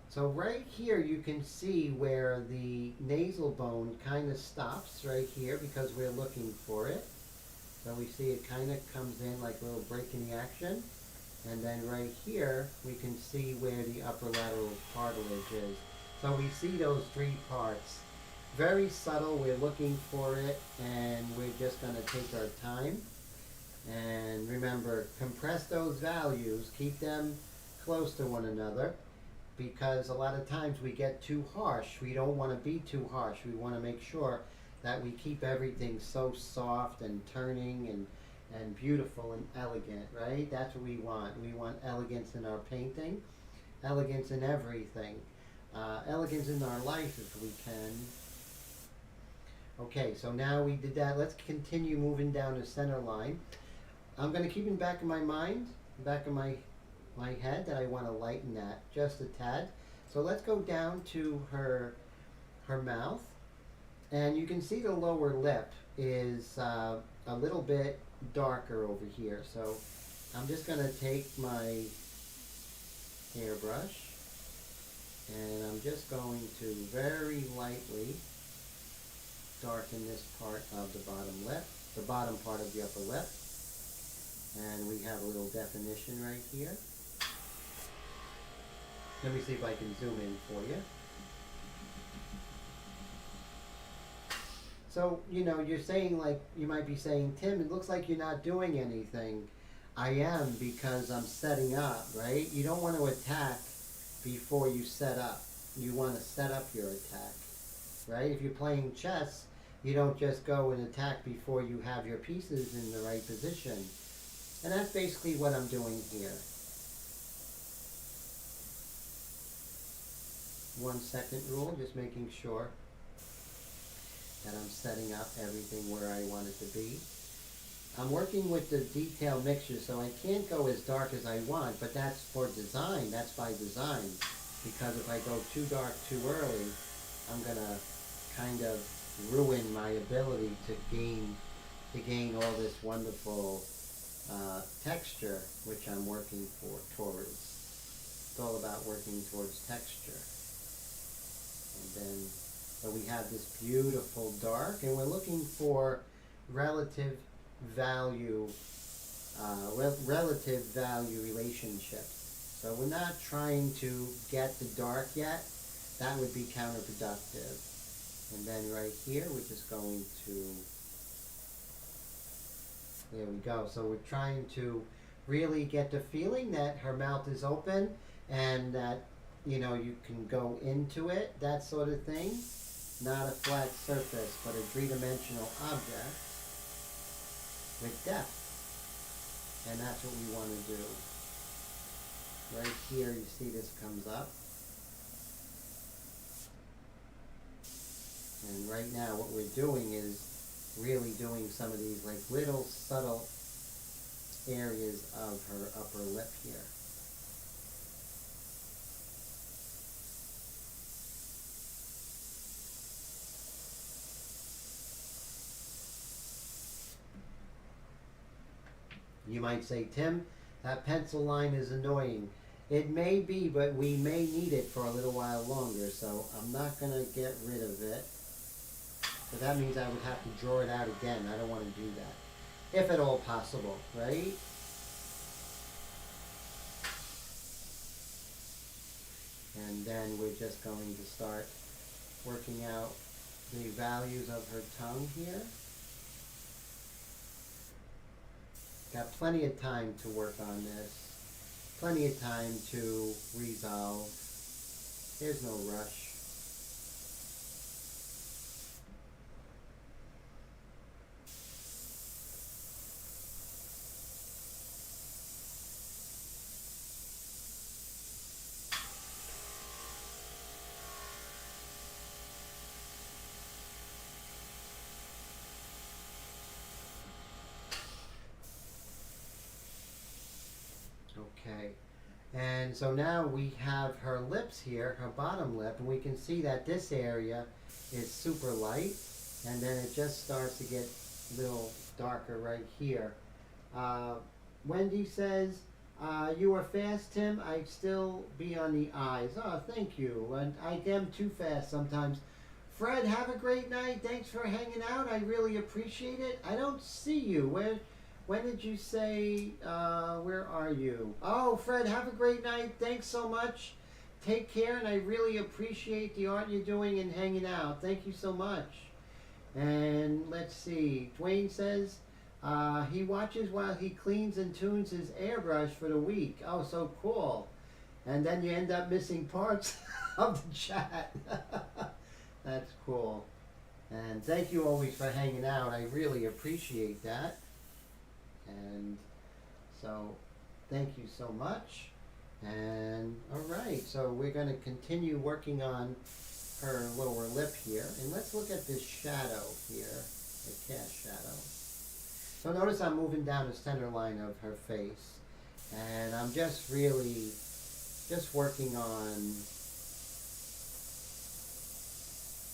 So right here you can see where the nasal bone kind of stops right here, because we're looking for it. So we see it kind of comes in like a little break in the action. And then right here we can see where the upper lateral cartilage is. So we see those three parts. Very subtle, we're looking for it, and we're just going to take our time. And remember, compress those values, keep them close to one another, because a lot of times we get too harsh. We don't want to be too harsh. We want to make sure that we keep everything so soft and turning and beautiful and elegant, right? That's what we want. We want elegance in our painting, elegance in everything, elegance in our life if we can. Okay, so now we did that. Let's continue moving down the center line. I'm going to keep in the back of my mind, back of my head, that I want to lighten that just a tad. So let's go down to her mouth, and you can see the lower lip is a little bit darker over here. So I'm just going to take my airbrush, and I'm just going to very lightly darken this part of the bottom lip, the bottom part of the upper lip. And we have a little definition right here. Let me see if I can zoom in for you. So, you're saying, like, you might be saying, Tim, it looks like you're not doing anything. I am, because I'm setting up, right? You don't want to attack before you set up. You want to set up your attack, right? If you're playing chess, you don't just go and attack before you have your pieces in the right position. And that's basically what I'm doing here. 1 second rule, just making sure that I'm setting up everything where I want it to be. I'm working with the detail mixture, so I can't go as dark as I want, but that's for design, that's by design. Because if I go too dark too early, I'm gonna kind of ruin my ability to gain all this wonderful texture, which I'm working towards. It's all about working towards texture. And then, so we have this beautiful dark, and we're looking for relative value relationships. So we're not trying to get the dark yet. That would be counterproductive. And then right here, we're just going to, there we go. So we're trying to really get the feeling that her mouth is open and that, you can go into it, that sort of thing. Not a flat surface, but a three-dimensional object with depth. And that's what we want to do. Right here, you see this comes up. And right now what we're doing is really doing some of these like little subtle areas of her upper lip here. You might say, Tim, that pencil line is annoying. It may be, but we may need it for a little while longer, so I'm not going to get rid of it. But that means I would have to draw it out again. I don't want to do that. If at all possible, right? And then we're just going to start working out the values of her tongue here. Got plenty of time to work on this. Plenty of time to resolve. There's no rush. Okay, and so now we have her lips here, her bottom lip, and we can see that this area is super light, and then it just starts to get a little darker right here. Wendy says, you are fast, Tim. I still be on the eyes. Oh, thank you. And I am too fast sometimes. Fred, have a great night. Thanks for hanging out. I really appreciate it. I don't see you. When did you say, where are you? Oh, Fred, have a great night. Thanks so much. Take care, and I really appreciate the art you're doing and hanging out. Thank you so much. And let's see. Dwayne says, he watches while he cleans and tunes his airbrush for the week. Oh, so cool. And then you end up missing parts of the chat. That's cool. And thank you always for hanging out. I really appreciate that. And so thank you so much. And all right, so we're going to continue working on her lower lip here. And let's look at this shadow here, the cast shadow. So notice I'm moving down the center line of her face. And I'm just really just working on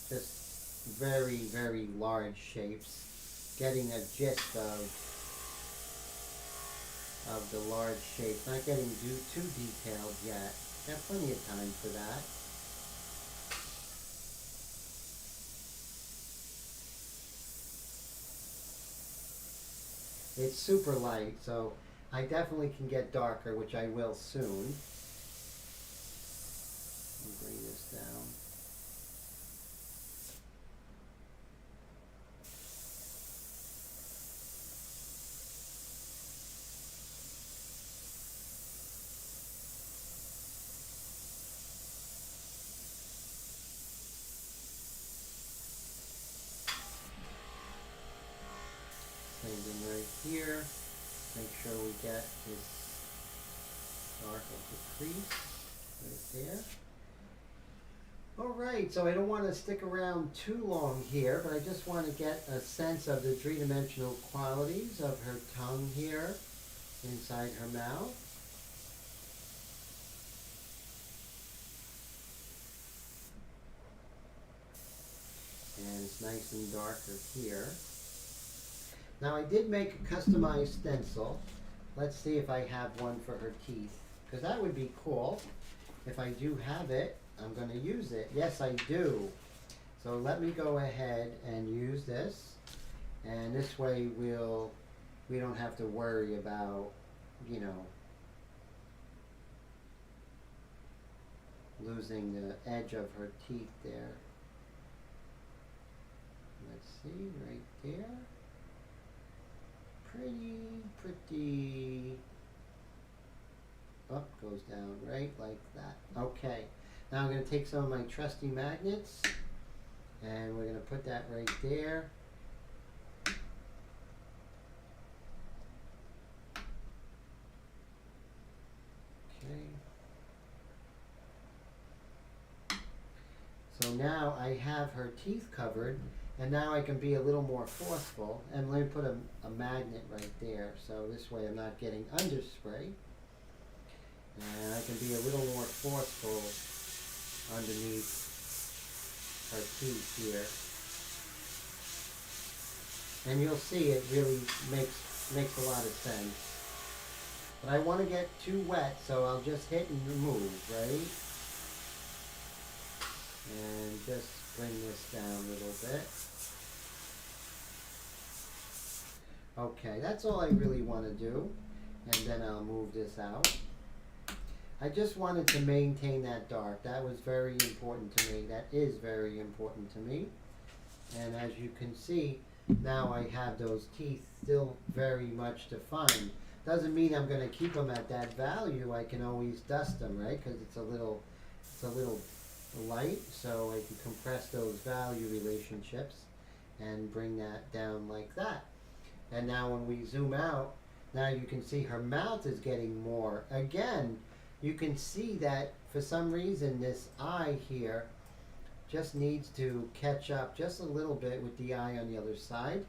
just very, very large shapes, getting a gist of the large shape. Not getting too detailed yet. Got plenty of time for that. It's super light, so I definitely can get darker, which I will soon. Let me bring this down. Same thing right here. Make sure we get this dark of the crease right there. Alright, so I don't want to stick around too long here, but I just want to get a sense of the three-dimensional qualities of her tongue here inside her mouth. And it's nice and darker here. Now I did make a customized stencil. Let's see if I have one for her teeth, because that would be cool. If I do have it, I'm going to use it. Yes, I do. So let me go ahead and use this, and this way we don't have to worry about, you know, losing the edge of her teeth there. Let's see, right there. Pretty. Up, goes down, right, like that. Okay, now I'm going to take some of my trusty magnets, and we're going to put that right there. Okay. So now I have her teeth covered, and now I can be a little more forceful. And let me put a magnet right there, so this way I'm not getting underspray. And I can be a little more forceful underneath her teeth here. And you'll see it really makes a lot of sense. But I want to get too wet, so I'll just hit and remove, right? And just bring this down a little bit. Okay, that's all I really want to do. And then I'll move this out. I just wanted to maintain that dark. That was very important to me. That is very important to me. And as you can see, now I have those teeth still very much defined. Doesn't mean I'm going to keep them at that value. I can always dust them, right? Because it's a little light, so I can compress those value relationships and bring that down like that. And now when we zoom out, now you can see her mouth is getting more. Again, you can see that for some reason this eye here just needs to catch up just a little bit with the eye on the other side.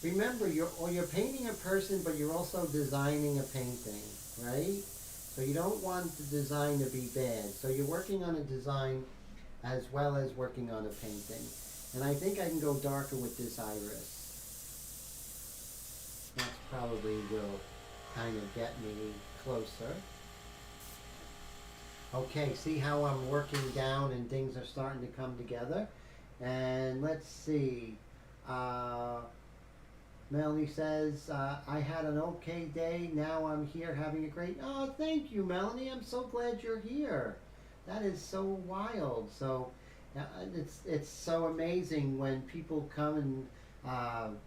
Remember, you're painting a person, but you're also designing a painting, right? So you don't want the design to be bad. So you're working on a design as well as working on a painting. And I think I can go darker with this iris. That's probably will kind of get me closer. Okay, see how I'm working down and things are starting to come together? And let's see. Melanie says, I had an okay day. Now I'm here having a great... Oh, thank you, Melanie. I'm so glad you're here. That is so wild. So it's so amazing when people come and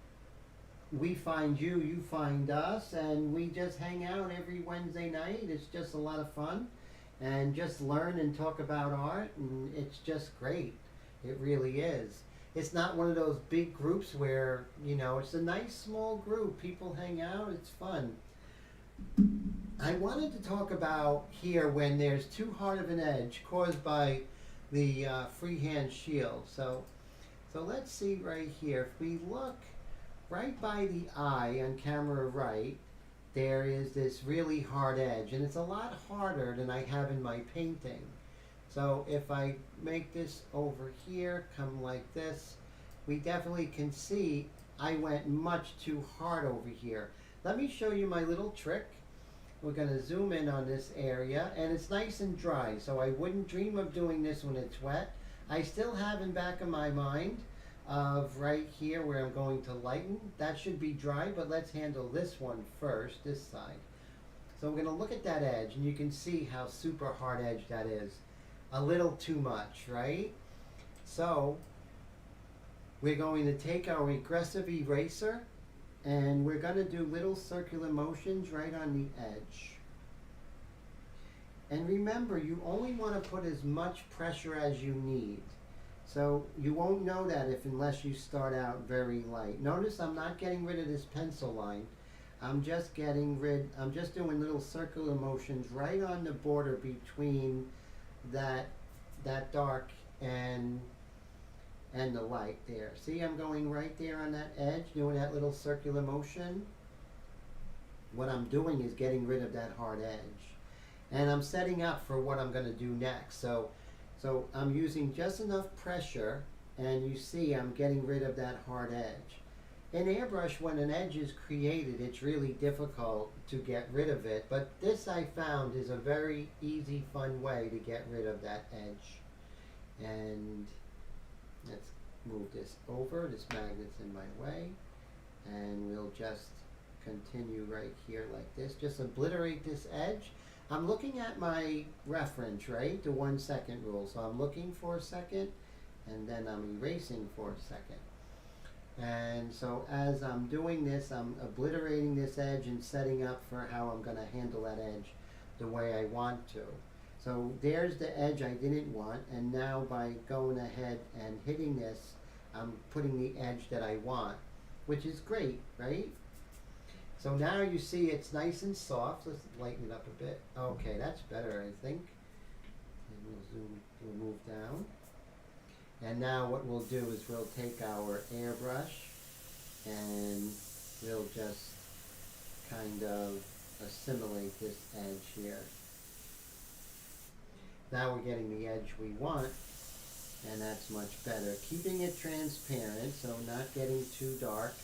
we find you, you find us, and we just hang out every Wednesday night. It's just a lot of fun. And just learn and talk about art, and it's just great. It really is. It's not one of those big groups where, you know, it's a nice small group. People hang out, it's fun. I wanted to talk about here when there's too hard of an edge caused by the freehand shield. So let's see right here. If we look right by the eye on camera right, there is this really hard edge, and it's a lot harder than I have in my painting. So if I make this over here, come like this, we definitely can see I went much too hard over here. Let me show you my little trick. We're going to zoom in on this area, and it's nice and dry, so I wouldn't dream of doing this when it's wet. I still have in back of my mind of right here where I'm going to lighten. That should be dry, but let's handle this one first, this side. So we're going to look at that edge, and you can see how super hard edge that is. A little too much, right? So we're going to take our aggressive eraser, and we're going to do little circular motions right on the edge. And remember, you only want to put as much pressure as you need. So you won't know that unless you start out very light. Notice I'm not getting rid of this pencil line. I'm just doing little circular motions right on the border between that dark and the light there. See, I'm going right there on that edge, doing that little circular motion. What I'm doing is getting rid of that hard edge. And I'm setting up for what I'm going to do next. So I'm using just enough pressure, and you see I'm getting rid of that hard edge. In Airbrush, when an edge is created, it's really difficult to get rid of it, but this I found is a very easy, fun way to get rid of that edge. And let's move this over. This magnet's in my way, and we'll just continue right here like this. Just obliterate this edge. I'm looking at my reference, right? The 1 second rule. So I'm looking for a second, and then I'm erasing for a second. And so as I'm doing this, I'm obliterating this edge and setting up for how I'm going to handle that edge the way I want to. So there's the edge I didn't want, and now by going ahead and hitting this, I'm putting the edge that I want, which is great, right? So now you see it's nice and soft. Let's lighten it up a bit. Okay, that's better, I think. And we'll move down. And now what we'll do is we'll take our airbrush and we'll just kind of assimilate this edge here. Now we're getting the edge we want, and that's much better. Keeping it transparent, so not getting too dark.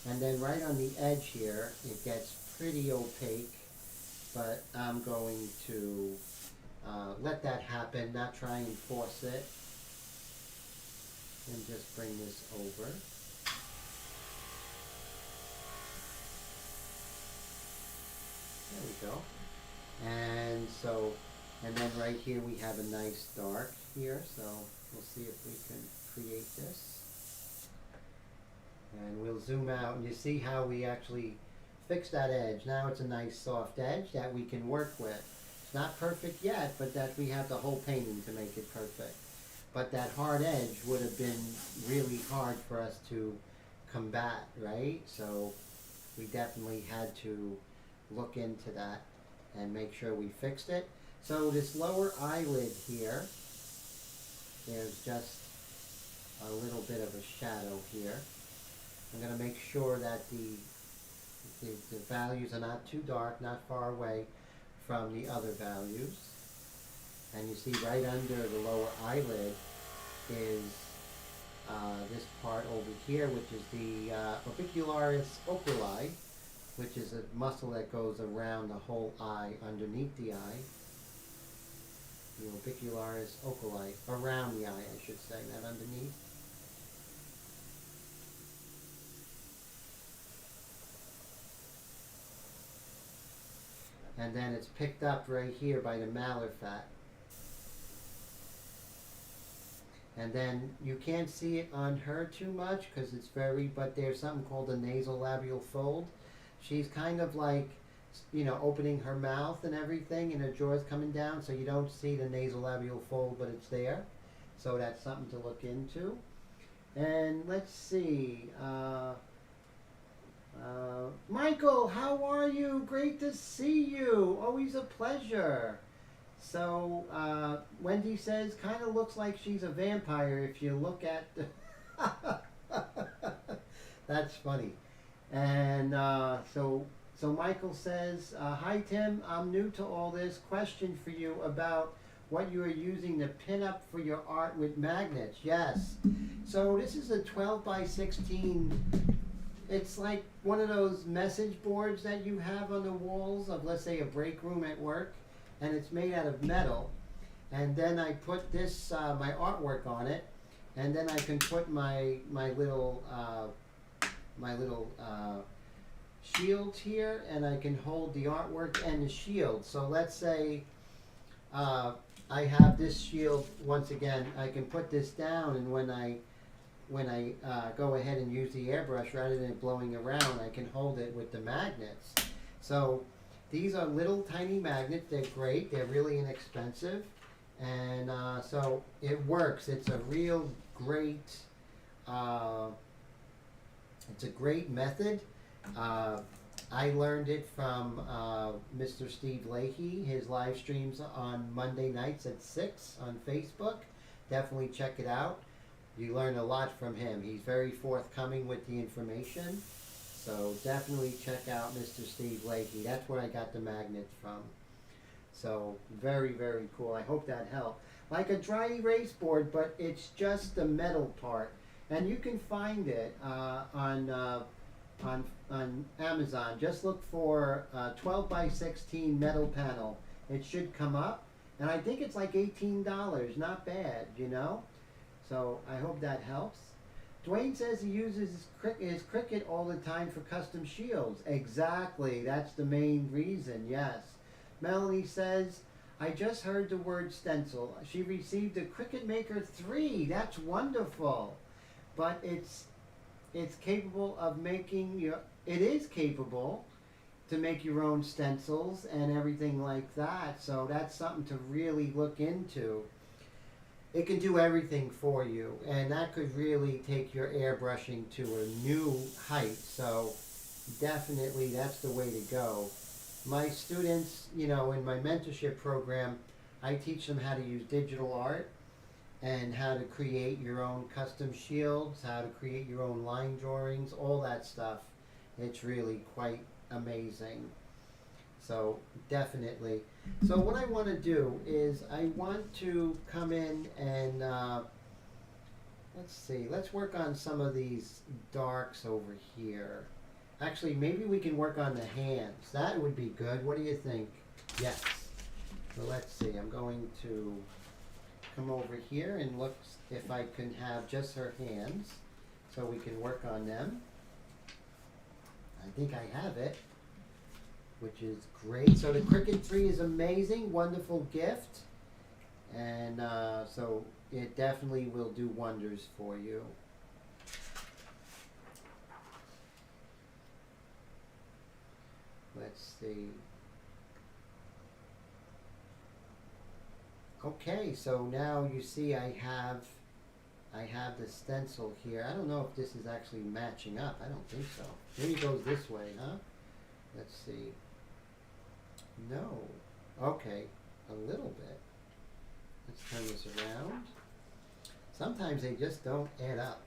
And then right on the edge here, it gets pretty opaque, but I'm going to let that happen, not try and force it. And just bring this over. There we go. And so, and then right here we have a nice dark here, so we'll see if we can create this. And we'll zoom out and you see how we actually fix that edge. Now it's a nice soft edge that we can work with. It's not perfect yet, but that we have the whole painting to make it perfect. But that hard edge would have been really hard for us to combat, right? So we definitely had to look into that and make sure we fixed it. So this lower eyelid here, there's just a little bit of a shadow here. I'm going to make sure that the values are not too dark, not far away from the other values. And you see right under the lower eyelid is this part over here, which is the orbicularis oculi, which is a muscle that goes around the whole eye, underneath the eye. The orbicularis oculi, around the eye, I should say, not underneath. And then it's picked up right here by the malar fat. And then you can't see it on her too much because it's but there's something called the nasolabial fold. She's kind of like, you know, opening her mouth and everything, and her jaw's coming down, so you don't see the nasolabial fold, but it's there. So that's something to look into. And let's see. Michael, how are you? Great to see you. Always a pleasure. So Wendy says, kind of looks like she's a vampire if you look at the That's funny. And so Michael says, hi Tim, I'm new to all this. Question for you about what you are using to pin up for your art with magnets. Yes. So this is a 12 by 16. It's like one of those message boards that you have on the walls of, let's say, a break room at work. And it's made out of metal. And then I put this, my artwork on it. And then I can put my little shields here, and I can hold the artwork and the shield. So let's say I have this shield. Once again, I can put this down, and when I go ahead and use the airbrush, rather than blowing around, I can hold it with the magnets. So these are little tiny magnets. They're great. They're really inexpensive, and so it works. It's a real great. It's a great method. I learned it from Mr. Steve Leahy. His live streams on Monday nights at 6 on Facebook. Definitely check it out. You learn a lot from him. He's very forthcoming with the information. So definitely check out Mr. Steve Leahy. That's where I got the magnets from. So very, very cool. I hope that helped. Like a dry erase board, but it's just the metal part. And you can find it on Amazon. Just look for 12 by 16 metal panel. It should come up. And I think it's like $18. Not bad, you know? So I hope that helps. Dwayne says he uses his Cricut all the time for custom shields. Exactly. That's the main reason, yes. Melanie says, I just heard the word stencil. She received a Cricut Maker 3. That's wonderful. But it's capable of making it is capable to make your own stencils and everything like that. So that's something to really look into. It can do everything for you, and that could really take your airbrushing to a new height. So definitely that's the way to go. My students, you know, in my mentorship program, I teach them how to use digital art and how to create your own custom shields, how to create your own line drawings, all that stuff. It's really quite amazing. So definitely. So what I want to do is I want to come in and let's see, let's work on some of these darks over here. Actually, maybe we can work on the hands. That would be good. What do you think? Yes. So let's see. I'm going to come over here and look if I can have just her hands so we can work on them. I think I have it, which is great. So the Cricut 3 is amazing, wonderful gift. And so it definitely will do wonders for you. Let's see. Okay, so now you see I have the stencil here. I don't know if this is actually matching up. I don't think so. Maybe it goes this way, huh? Let's see. No. Okay, a little bit. Let's turn this around. Sometimes they just don't add up.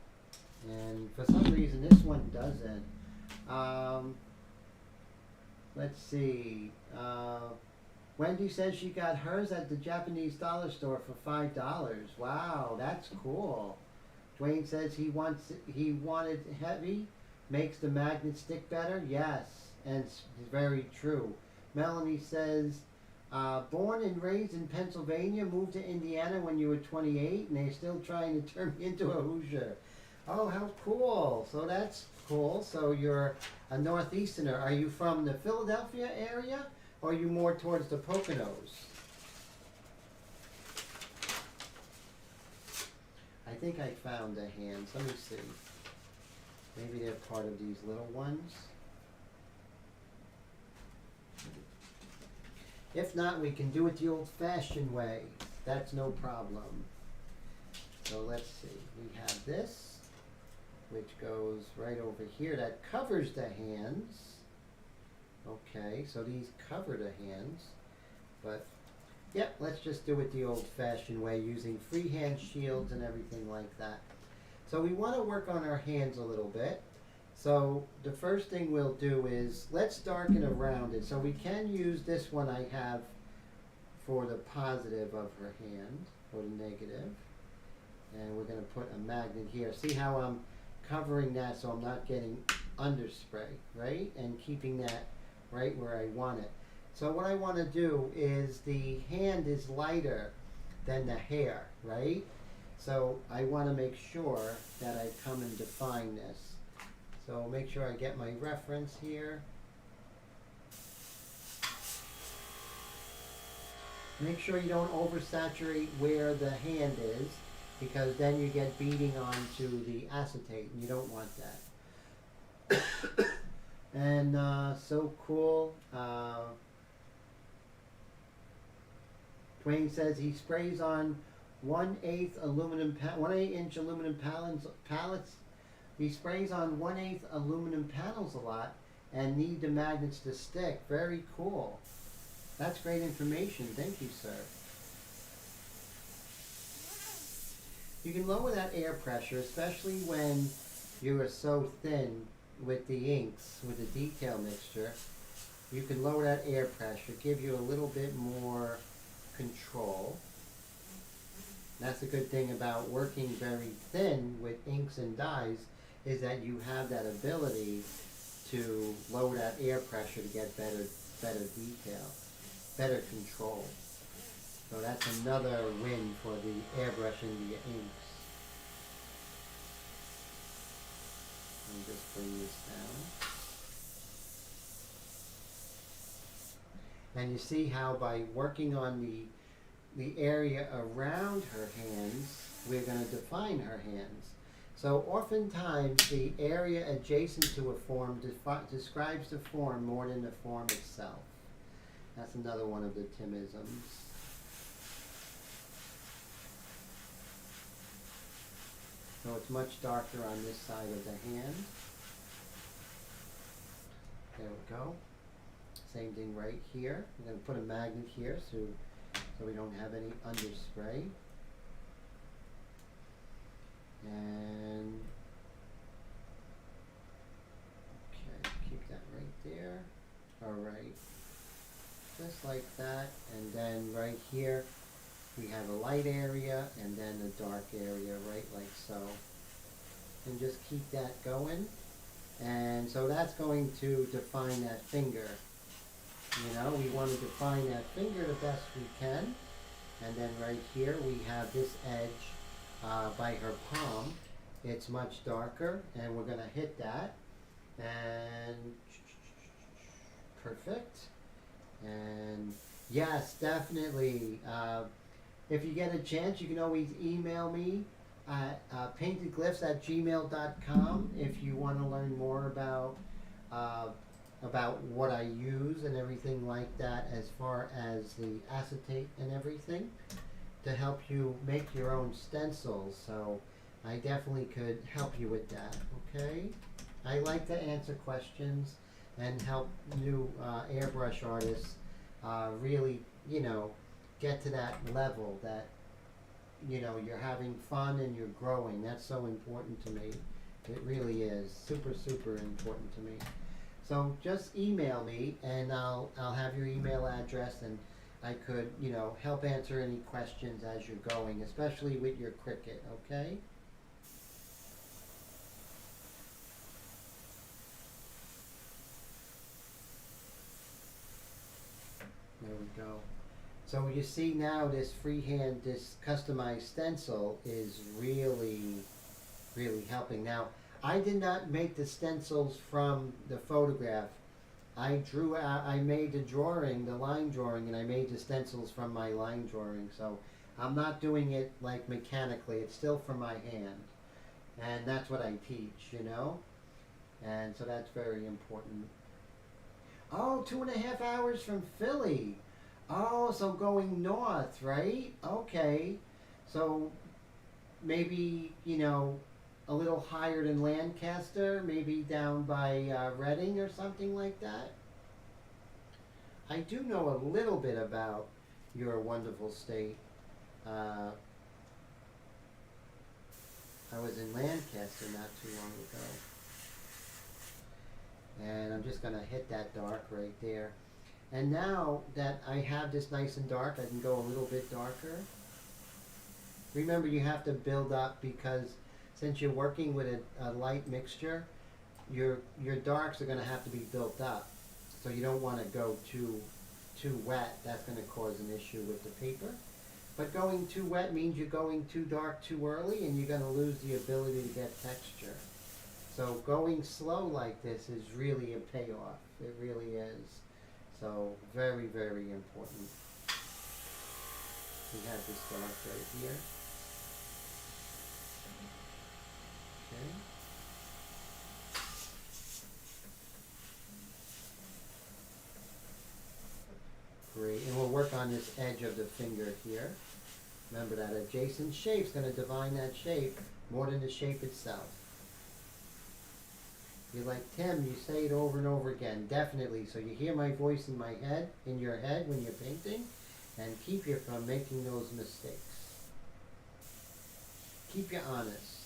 And for some reason this one doesn't. Let's see. Wendy says she got hers at the Japanese dollar store for $5. Wow, that's cool. Dwayne says he wanted heavy, makes the magnet stick better. Yes, and it's very true. Melanie says, born and raised in Pennsylvania, moved to Indiana when you were 28, and they're still trying to turn me into a Hoosier. Oh, how cool. So that's cool. So you're a Northeasterner. Are you from the Philadelphia area? Or are you more towards the Poconos? I think I found the hands. Let me see. Maybe they're part of these little ones. If not, we can do it the old-fashioned way. That's no problem. So let's see. We have this, which goes right over here. That covers the hands. Okay, so these cover the hands, but yep, let's just do it the old-fashioned way using freehand shields and everything like that. So we want to work on our hands a little bit. So the first thing we'll do is let's darken around it. So we can use this one I have for the positive of her hand, or the negative. And we're going to put a magnet here. See how I'm covering that so I'm not getting underspray, right? And keeping that right where I want it. So what I want to do is the hand is lighter than the hair, right? So I want to make sure that I come and define this. So make sure I get my reference here. Make sure you don't oversaturate where the hand is, because then you get beading onto the acetate and you don't want that. And so cool. Dwayne says he sprays on 1/8 inch aluminum pallets. He sprays on 1/8 aluminum panels a lot and need the magnets to stick. Very cool. That's great information. Thank you, sir. You can lower that air pressure, especially when you are so thin with the inks, with the detail mixture. You can lower that air pressure, give you a little bit more control. That's the good thing about working very thin with inks and dyes, is that you have that ability to lower that air pressure to get better detail, better control. So that's another win for the airbrushing the inks. Let me just bring this down. And you see how by working on the area around her hands, we're going to define her hands. So oftentimes the area adjacent to a form describes the form more than the form itself. That's another one of the Timisms. So it's much darker on this side of the hand. There we go. Same thing right here. I'm going to put a magnet here so we don't have any underspray. And okay, keep that right there. Alright. Just like that. And then right here we have a light area and then a dark area, right like so. And just keep that going. And so that's going to define that finger. You know, we want to define that finger the best we can. And then right here we have this edge by her palm. It's much darker, and we're going to hit that. And perfect. And yes, definitely. If you get a chance, you can always email me at paintedglyphs@gmail.com if you want to learn more about what I use and everything like that, as far as the acetate and everything, to help you make your own stencils. So I definitely could help you with that, okay? I like to answer questions and help new airbrush artists really, get to that level that, you're having fun and you're growing. That's so important to me. It really is super, super important to me. So just email me, and I'll have your email address, and I could, help answer any questions as you're going, especially with your Cricut, okay? There we go. So you see now this freehand, this customized stencil is really, really helping. Now, I did not make the stencils from the photograph. I made the drawing, the line drawing, and I made the stencils from my line drawing. So I'm not doing it like mechanically. It's still from my hand. And that's what I teach, And so that's very important. Oh, 2.5 hours from Philly. Oh, so going north, right? Okay. So maybe, a little higher than Lancaster, maybe down by Reading or something like that. I do know a little bit about your wonderful state. I was in Lancaster not too long ago. And I'm just going to hit that dark right there. And now that I have this nice and dark, I can go a little bit darker. Remember, you have to build up, because since you're working with a light mixture, your darks are going to have to be built up. So you don't want to go too wet. That's going to cause an issue with the paper. But going too wet means you're going too dark too early, and you're going to lose the ability to get texture. So going slow like this is really a payoff. It really is. So very, very important. We have this dark right here. Okay. Great, and we'll work on this edge of the finger here. Remember, that adjacent shape's going to define that shape more than the shape itself. You're like, Tim, you say it over and over again. Definitely. So you hear my voice in your head when you're painting, and keep you from making those mistakes. Keep you honest.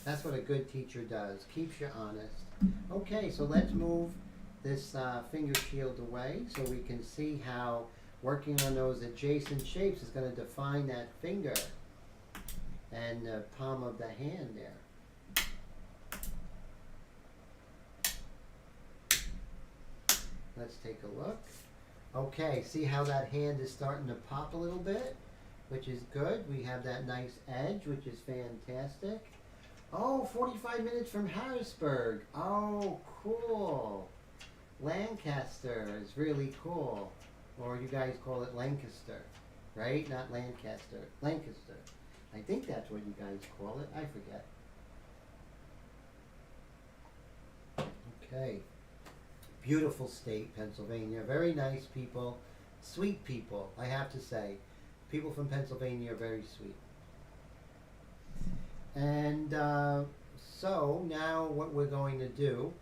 That's what a good teacher does. Keeps you honest. Okay, so let's move this finger shield away so we can see how working on those adjacent shapes is going to define that finger and the palm of the hand there. Let's take a look. Okay, see how that hand is starting to pop a little bit, which is good. We have that nice edge, which is fantastic. Oh, 45 minutes from Harrisburg. Oh, cool. Lancaster is really cool. Or you guys call it Lancaster, right? Not Lancaster. Lancaster. I think that's what you guys call it. I forget. Okay. Beautiful state, Pennsylvania. Very nice people. Sweet people, I have to say. People from Pennsylvania are very sweet. And so now what we're going to do,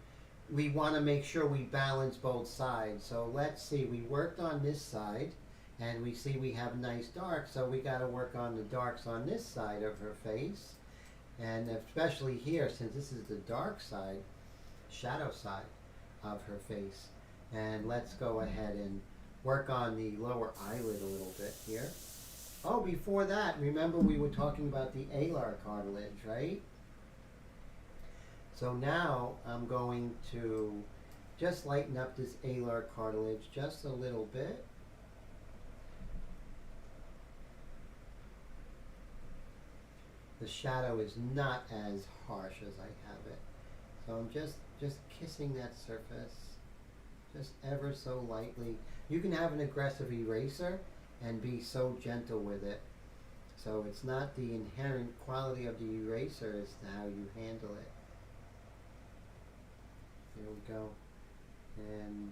we want to make sure we balance both sides. So let's see, we worked on this side, and we see we have nice darks, so we got to work on the darks on this side of her face. And especially here, since this is the dark side, shadow side of her face. And let's go ahead and work on the lower eyelid a little bit here. Oh, before that, remember we were talking about the alar cartilage, right? So now I'm going to just lighten up this alar cartilage just a little bit. the shadow is not as harsh as I have it. So I'm just kissing that surface, just ever so lightly. You can have an aggressive eraser and be so gentle with it. So it's not the inherent quality of the eraser, it's how you handle it. There we go. And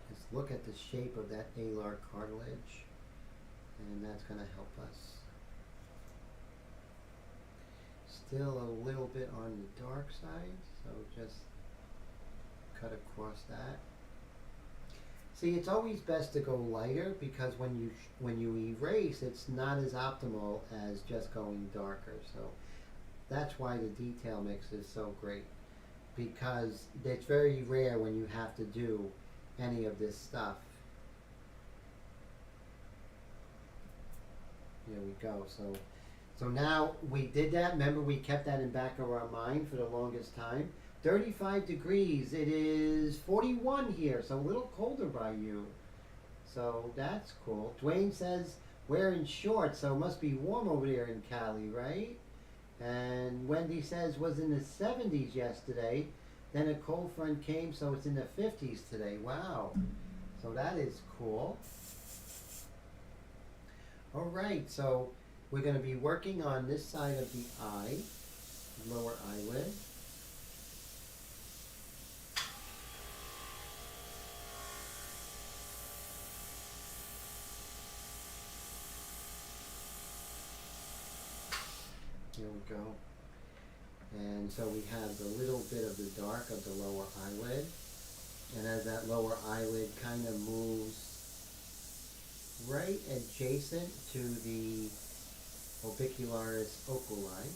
just look at the shape of that alar cartilage, and that's going to help us. Still a little bit on the dark side, so just cut across that. See, it's always best to go lighter, because when you erase, it's not as optimal as just going darker. So that's why the detail mix is so great, because it's very rare when you have to do any of this stuff. Here we go. So now we did that. Remember, we kept that in back of our mind for the longest time. 35 degrees. It is 41 here, so a little colder by you. So that's cool. Dwayne says wearing shorts, so it must be warm over there in Cali, right? And Wendy says was in the 70s yesterday. Then a cold front came, so it's in the 50s today. Wow. So that is cool. All right, so we're going to be working on this side of the eye, lower eyelid. Here we go. And so we have the little bit of the dark of the lower eyelid. And as that lower eyelid kind of moves right adjacent to the orbicularis oculi,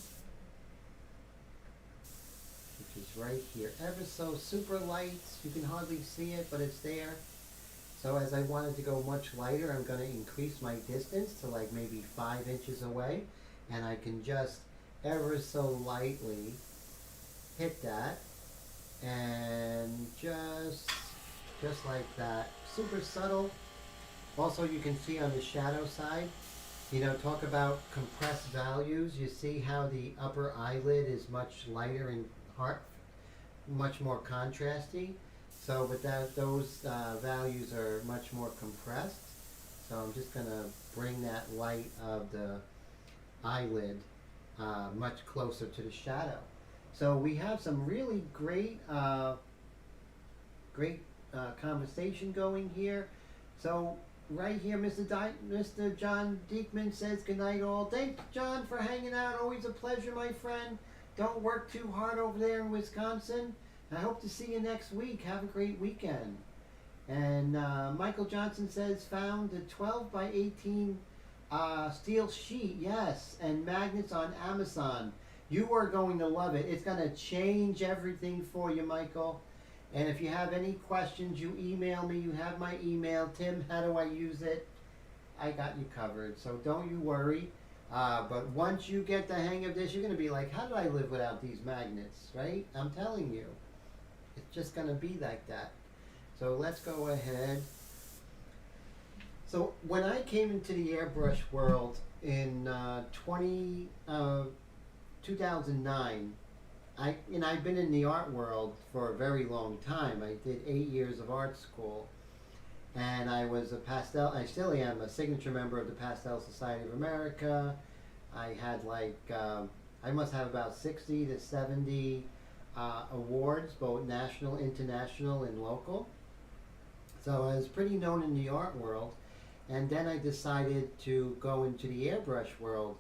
which is right here, ever so super light. You can hardly see it, but it's there. So as I wanted to go much lighter, I'm going to increase my distance to like maybe 5 inches away, and I can just ever so lightly hit that, and just like that, super subtle. Also, you can see on the shadow side, you know, talk about compressed values. You see how the upper eyelid is much lighter and much more contrasty. So, but those values are much more compressed. So I'm just going to bring that light of the eyelid much closer to the shadow. So we have some really great conversation going here. So right here, Mr. John Diekman says good night all. Thanks, John, for hanging out. Always a pleasure, my friend. Don't work too hard over there in Wisconsin. I hope to see you next week. Have a great weekend. And Michael Johnson says found a 12 by 18 steel sheet, yes, and magnets on Amazon. You are going to love it. It's going to change everything for you, Michael. And if you have any questions, you email me. You have my email. Tim, how do I use it? I got you covered, so don't you worry. But once you get the hang of this, you're going to be like, how did I live without these magnets, right? I'm telling you. It's just going to be like that. So let's go ahead. So when I came into the airbrush world in 2009, I've been in the art world for a very long time. I did 8 years of art school, and I was I still am a signature member of the Pastel Society of America. I had I must have about 60 to 70 awards, both national, international, and local. So I was pretty known in the art world. And then I decided to go into the airbrush world.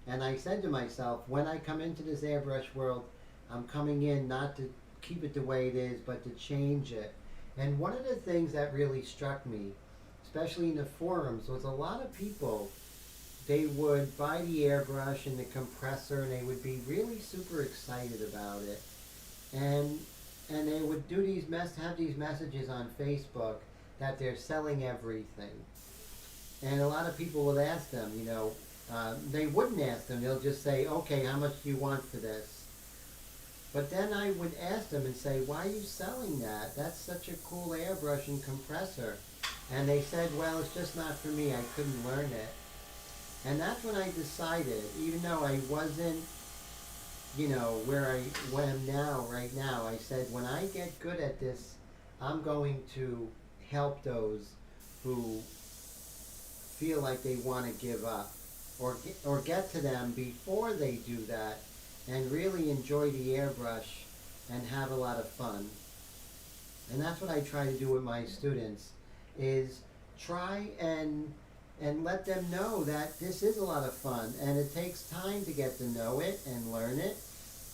And I said to myself, when I come into this airbrush world, I'm coming in not to keep it the way it is, but to change it. And one of the things that really struck me, especially in the forums, was a lot of people, they would buy the airbrush and the compressor, and they would be really super excited about it. And they would have these messages on Facebook that they're selling everything. And a lot of people would ask them, they wouldn't ask them. They'll just say, okay, how much do you want for this? But then I would ask them and say, why are you selling that? That's such a cool airbrush and compressor. And they said, well, it's just not for me. I couldn't learn it. And that's when I decided, even though I wasn't, where I am now, right now, I said, when I get good at this, I'm going to help those who feel like they want to give up, or get to them before they do that and really enjoy the airbrush and have a lot of fun. And that's what I try to do with my students, is try and let them know that this is a lot of fun, and it takes time to get to know it and learn it,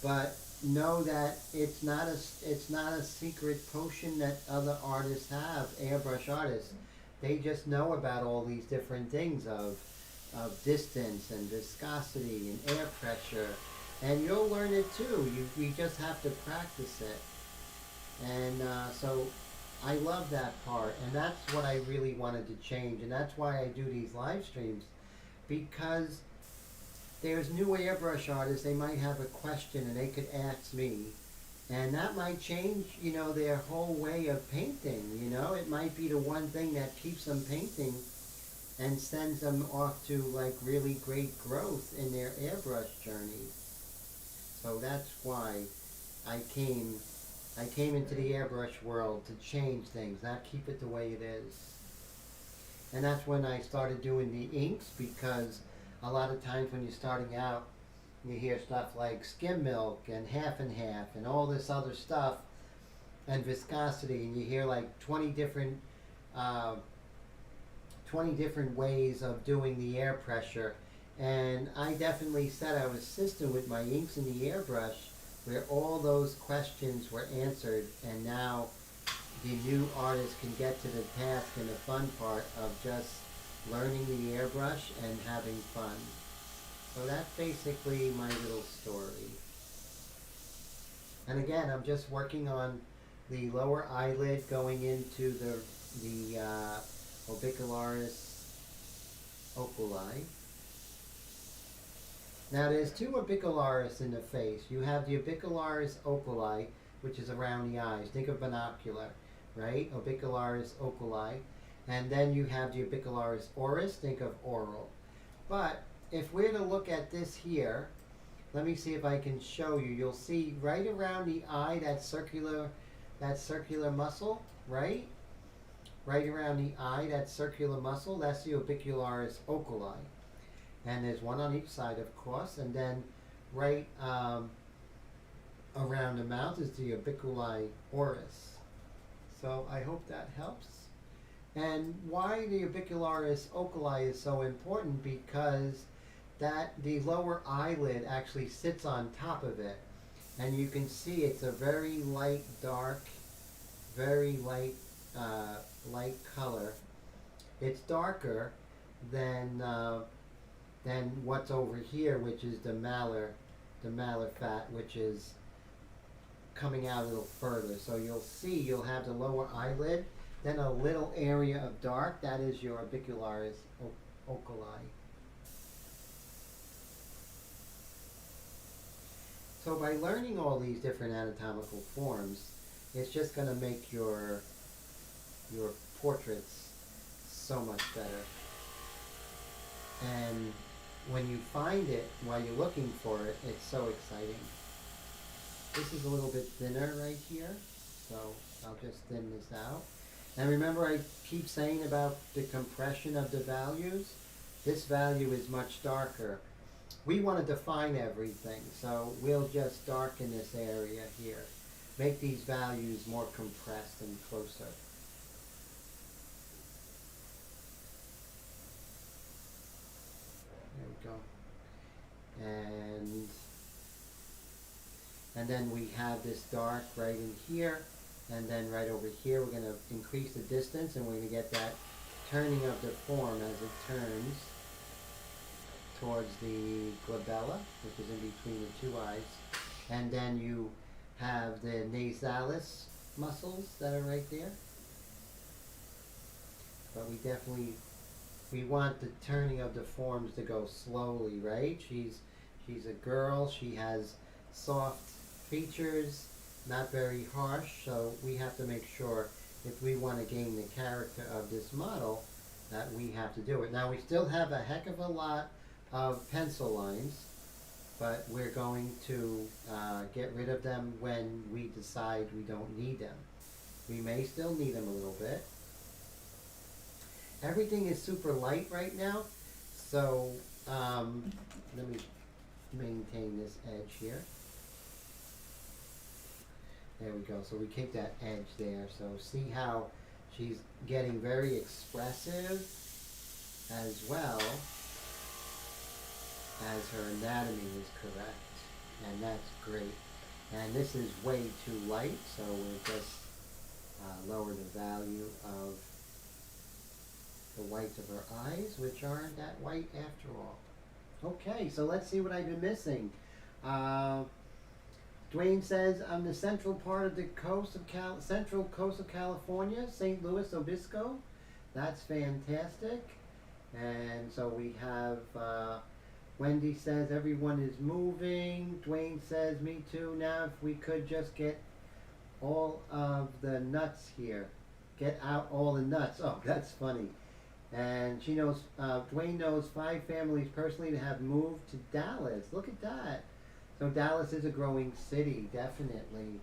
but know that it's not a secret potion that other artists have, airbrush artists. They just know about all these different things of distance and viscosity and air pressure, and you'll learn it too. You just have to practice it. And so I love that part, and that's what I really wanted to change, and that's why I do these live streams, because there's new airbrush artists. They might have a question and they could ask me, and that might change, their whole way of painting. It might be the one thing that keeps them painting and sends them off to like really great growth in their airbrush journey. So that's why I came into the airbrush world, to change things, not keep it the way it is. And that's when I started doing the inks, because a lot of times when you're starting out, you hear stuff like skim milk and half and all this other stuff, and viscosity, and you hear like 20 different ways of doing the air pressure. And I definitely said I was assistant with my inks in the airbrush, where all those questions were answered, and now the new artist can get to the task and the fun part of just learning the airbrush and having fun. So that's basically my little story. And again, I'm just working on the lower eyelid going into the orbicularis oculi. Now there's two orbicularis in the face. You have the orbicularis oculi, which is around the eyes. Think of binocular, right? Orbicularis oculi. And then you have the orbicularis oris. Think of oral. But if we're to look at this here, let me see if I can show you. You'll see right around the eye, that circular muscle, right? Right around the eye, that circular muscle, that's the orbicularis oculi. And there's one on each side, of course, and then right around the mouth is the orbiculi oris. So I hope that helps. And why the orbicularis oculi is so important, because that the lower eyelid actually sits on top of it, and you can see it's a very light dark, very light light color. It's darker than what's over here, which is the malar fat, which is coming out a little further. So you'll have the lower eyelid, then a little area of dark. That is your orbicularis oculi. So by learning all these different anatomical forms, it's just going to make your portraits so much better. And when you find it, while you're looking for it, it's so exciting. This is a little bit thinner right here, so I'll just thin this out. And remember, I keep saying about the compression of the values. This value is much darker. We want to define everything, so we'll just darken this area here. Make these values more compressed and closer. There we go. And then we have this dark right in here, and then right over here we're going to increase the distance, and we're going to get that turning of the form as it turns towards the glabella, which is in between the two eyes. And then you have the nasalis muscles that are right there. But we want the turning of the forms to go slowly, right? She's a girl, she has soft features, not very harsh, so we have to make sure, if we want to gain the character of this model, that we have to do it. Now we still have a heck of a lot of pencil lines, but we're going to get rid of them when we decide we don't need them. We may still need them a little bit. Everything is super light right now, so let me maintain this edge here. There we go. So we keep that edge there. So see how she's getting very expressive as well as her anatomy is correct. And that's great. And this is way too light, so we'll just lower the value of the whites of her eyes, which aren't that white after all. Okay, so let's see what I've been missing. Dwayne says, I'm the central part of the central coast of California, St. Louis Obispo. That's fantastic. And so we have, Wendy says, everyone is moving. Dwayne says, me too. Now if we could just get all of the nuts here. Get out all the nuts. Oh, that's funny. And she knows, Dwayne knows 5 families personally that have moved to Dallas. Look at that. So Dallas is a growing city, definitely.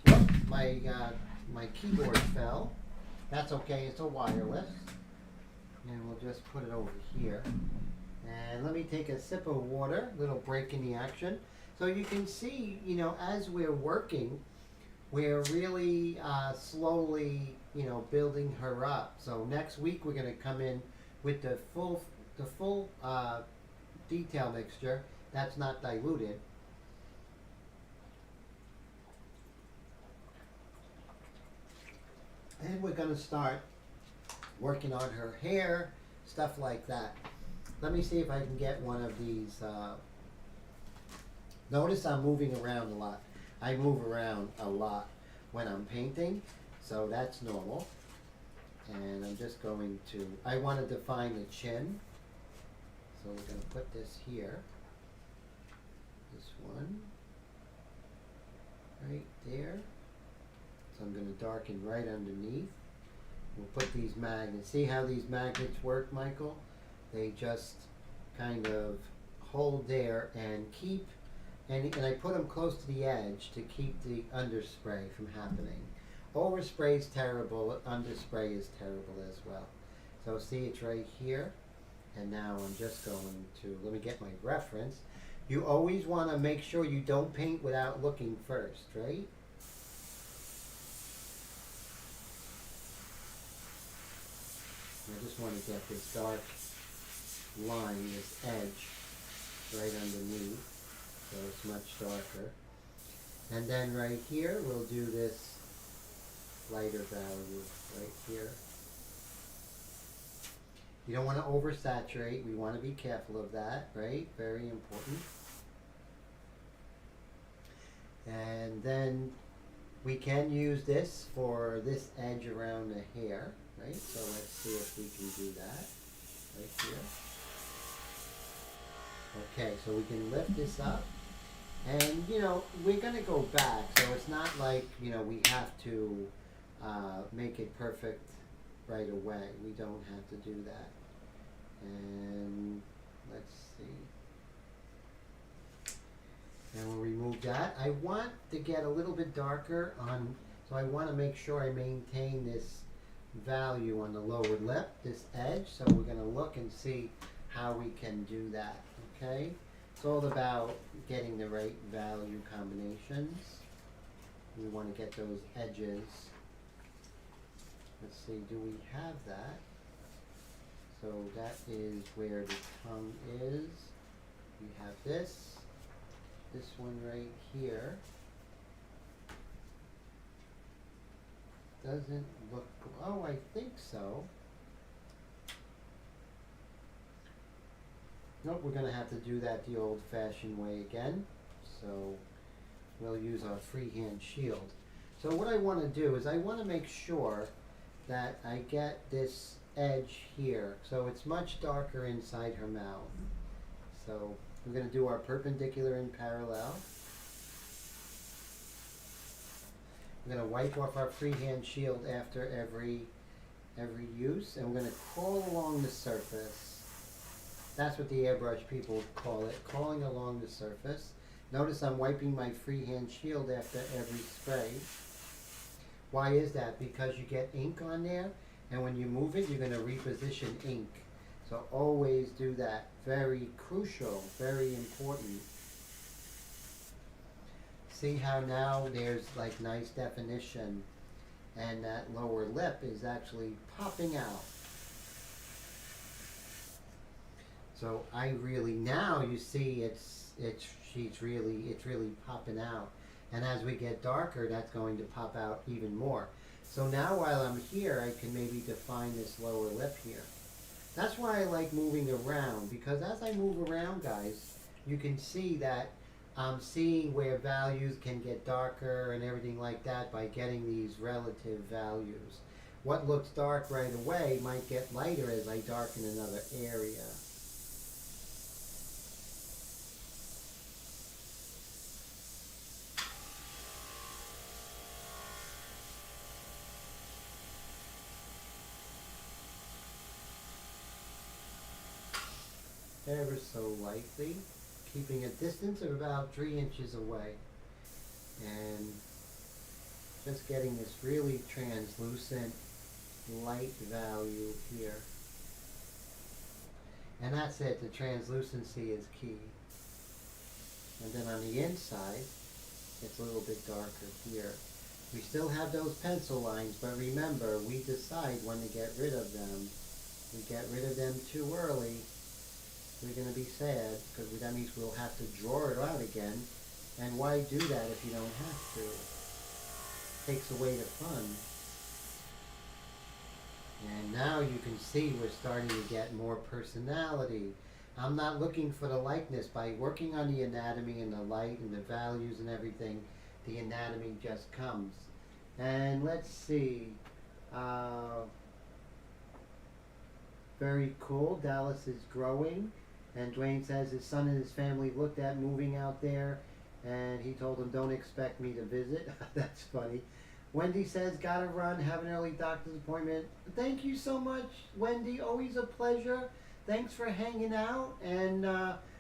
Oh, my keyboard fell. That's okay, it's a wireless. And we'll just put it over here. And let me take a sip of water, little break in the action. So you can see, you know, as we're working, we're really slowly, you know, building her up. So next week we're going to come in with the full detail mixture that's not diluted. And we're going to start working on her hair, stuff like that. Let me see if I can get one of these. Notice I'm moving around a lot. I move around a lot when I'm painting, so that's normal. And I'm just going to, I want to define the chin. So we're going to put this here. This one. Right there. So I'm going to darken right underneath. We'll put these magnets. See how these magnets work, Michael? They just kind of hold there and keep, and I put them close to the edge to keep the underspray from happening. Overspray is terrible, underspray is terrible as well. So see, it's right here. And now I'm just going to, let me get my reference. You always want to make sure you don't paint without looking first, right? I just want to get this dark line, this edge, right underneath, so it's much darker. And then right here, we'll do this lighter value right here. You don't want to oversaturate. We want to be careful of that, right? Very important. And then we can use this for this edge around the hair, right? So let's see if we can do that right here. Okay, so we can lift this up. And, you know, we're going to go back, so it's not like, you know, we have to make it perfect right away. We don't have to do that. And let's see. And we'll remove that. I want to get a little bit darker on, so I want to make sure I maintain this value on the lower lip, this edge. So we're going to look and see how we can do that, okay? It's all about getting the right value combinations. We want to get those edges. Let's see, do we have that? So that is where the tongue is. We have this one right here. Doesn't look, oh, I think so. Nope, we're going to have to do that the old-fashioned way again. So we'll use our freehand shield. So what I want to do is I want to make sure that I get this edge here. So it's much darker inside her mouth. So we're going to do our perpendicular and parallel. We're going to wipe off our freehand shield after every every use, and we're going to crawl along the surface. That's what the airbrush people call it, crawling along the surface. Notice I'm wiping my freehand shield after every spray. Why is that? Because you get ink on there, and when you move it, you're going to reposition ink. So always do that. Very crucial, very important. See how now there's like nice definition, and that lower lip is actually popping out. So I really, now you see it's really popping out. And as we get darker, that's going to pop out even more. So now while I'm here, I can maybe define this lower lip here. That's why I like moving around, because as I move around, guys, you can see that I'm seeing where values can get darker and everything like that by getting these relative values. What looks dark right away might get lighter as I darken another area. Ever so lightly, keeping a distance of about 3 inches away, and just getting this really translucent light value here. And that's it, the translucency is key. And then on the inside, it's a little bit darker here. We still have those pencil lines, but remember, we decide when to get rid of them. If we get rid of them too early, we're going to be sad, because that means we'll have to draw it out again. And why do that if you don't have to? It takes away the fun. And now you can see we're starting to get more personality. I'm not looking for the likeness. By working on the anatomy and the light and the values and everything, the anatomy just comes. And let's see. Very cool. Dallas is growing. And Dwayne says his son and his family looked at moving out there, and he told them, don't expect me to visit. That's funny. Wendy says, gotta run, have an early doctor's appointment. Thank you so much, Wendy. Always a pleasure. Thanks for hanging out, and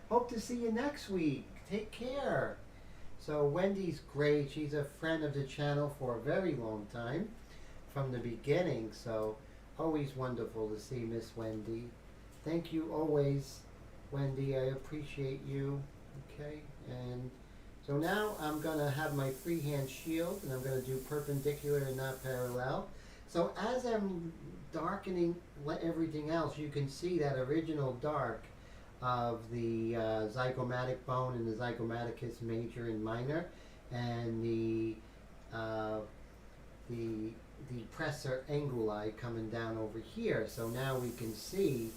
hope to see you next week. Take care. So Wendy's great. She's a friend of the channel for a very long time, from the beginning. So always wonderful to see Miss Wendy. Thank you always, Wendy. I appreciate you. Okay, and so now I'm going to have my freehand shield, and I'm going to do perpendicular and not parallel. So as I'm darkening everything else, you can see that original dark of the zygomatic bone and the zygomaticus major and minor, and the depressor anguli coming down over here. So now we can see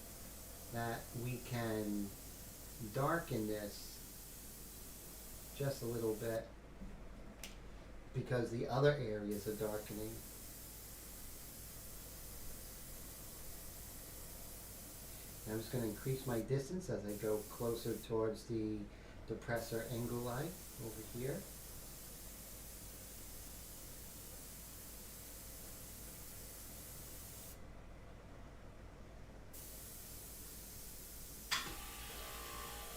that we can darken this just a little bit because the other areas are darkening. I'm just going to increase my distance as I go closer towards the depressor anguli over here.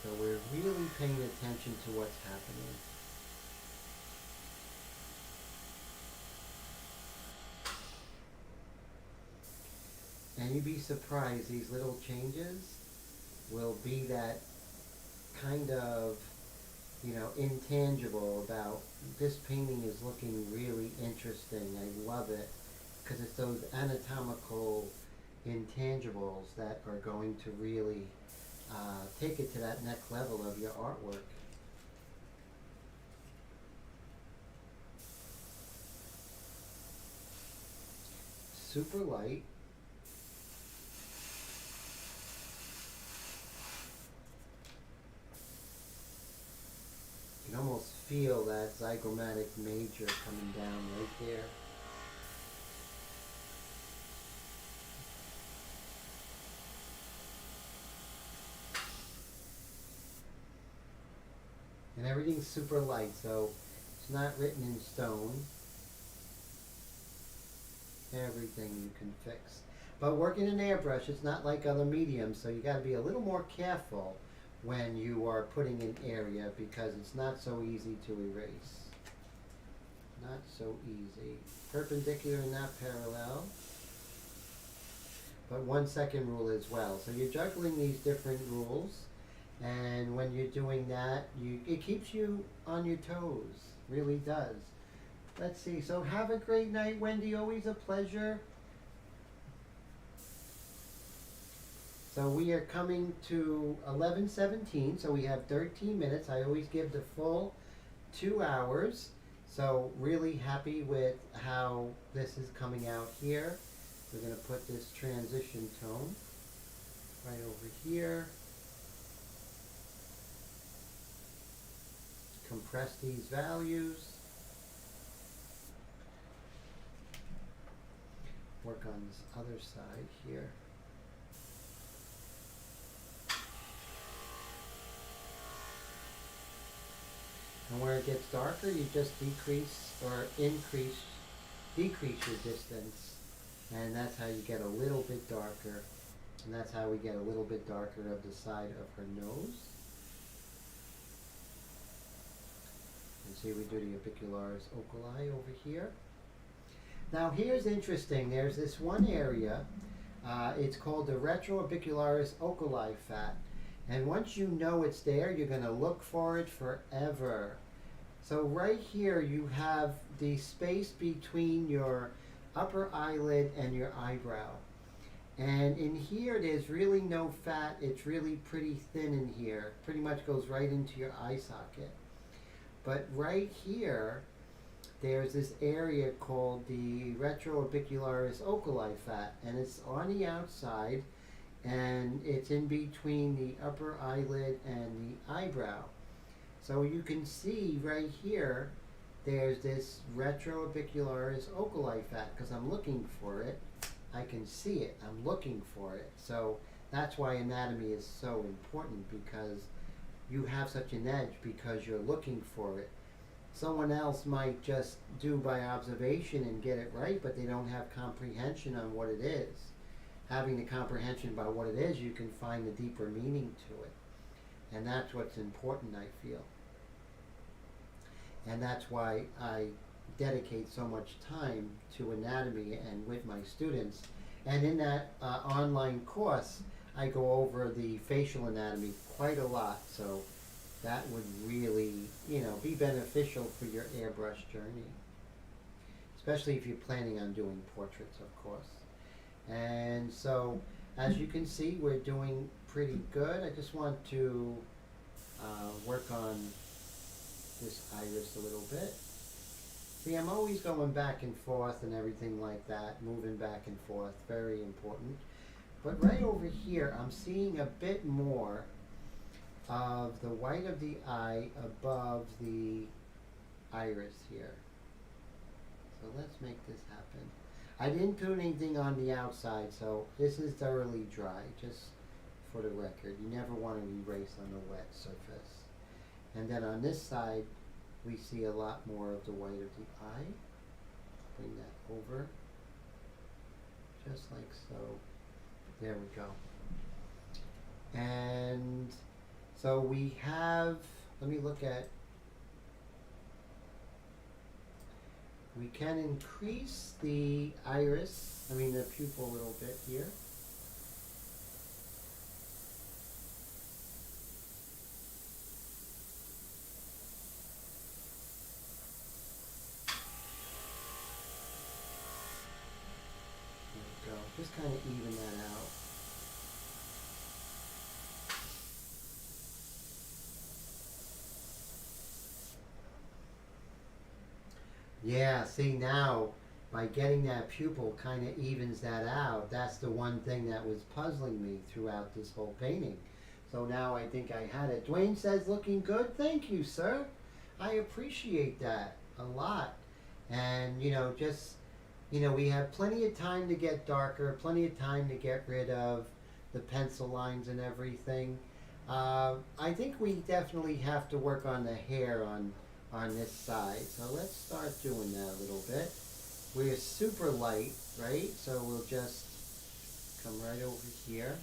So we're really paying attention to what's happening. And you'd be surprised, these little changes will be that kind of, intangible about this painting is looking really interesting. I love it because it's those anatomical intangibles that are going to really take it to that next level of your artwork. Super light. You can almost feel that zygomatic major coming down right there. And everything's super light, so it's not written in stone. Everything you can fix. But working in airbrush, it's not like other mediums, so you got to be a little more careful when you are putting an area because it's not so easy to erase. Not so easy. Perpendicular and not parallel. But 1 second rule as well. So you're juggling these different rules, and when you're doing that, it keeps you on your toes. Really does. Let's see. So have a great night, Wendy. Always a pleasure. So we are coming to 11:17. So we have 13 minutes. I always give the full 2 hours. So really happy with how this is coming out here. We're going to put this transition tone right over here. Compress these values. Work on this other side here. And where it gets darker, you just decrease or decrease your distance. And that's how you get a little bit darker. And that's how we get a little bit darker of the side of her nose. And see, we do the orbicularis oculi over here. Now here's interesting. There's this one area. It's called the retroorbicularis oculi fat. And once you know it's there, you're going to look for it forever. So right here you have the space between your upper eyelid and your eyebrow. And in here there's really no fat. It's really pretty thin in here. Pretty much goes right into your eye socket. But right here, there's this area called the retroorbicularis oculi fat. And it's on the outside. And it's in between the upper eyelid and the eyebrow. So you can see right here, there's this retroorbicularis oculi fat, because I'm looking for it. I can see it, I'm looking for it. So that's why anatomy is so important, because you have such an edge because you're looking for it. Someone else might just do by observation and get it right, but they don't have comprehension on what it is. Having the comprehension about what it is, you can find the deeper meaning to it. And that's what's important, I feel. And that's why I dedicate so much time to anatomy and with my students. And in that online course, I go over the facial anatomy quite a lot. So that would really, be beneficial for your airbrush journey. Especially if you're planning on doing portraits, of course. And so, as you can see, we're doing pretty good. I just want to work on this iris a little bit. See, I'm always going back and forth and everything like that, moving back and forth, very important. But right over here, I'm seeing a bit more of the white of the eye above the iris here. So let's make this happen. I didn't do anything on the outside, so this is thoroughly dry, just for the record. You never want to erase on a wet surface. And then on this side, we see a lot more of the white of the eye. Bring that over, just like so. There we go. And so we have, let me look at, we can increase the iris, the pupil a little bit here. There we go. Just kind of even that out. Yeah, see now, by getting that pupil kind of evens that out. That's the one thing that was puzzling me throughout this whole painting. So now I think I had it. Dwayne says, looking good. Thank you, sir. I appreciate that a lot. And, we have plenty of time to get darker, plenty of time to get rid of the pencil lines and everything. I think we definitely have to work on the hair on this side. So let's start doing that a little bit. we're super light, right? So we'll just come right over here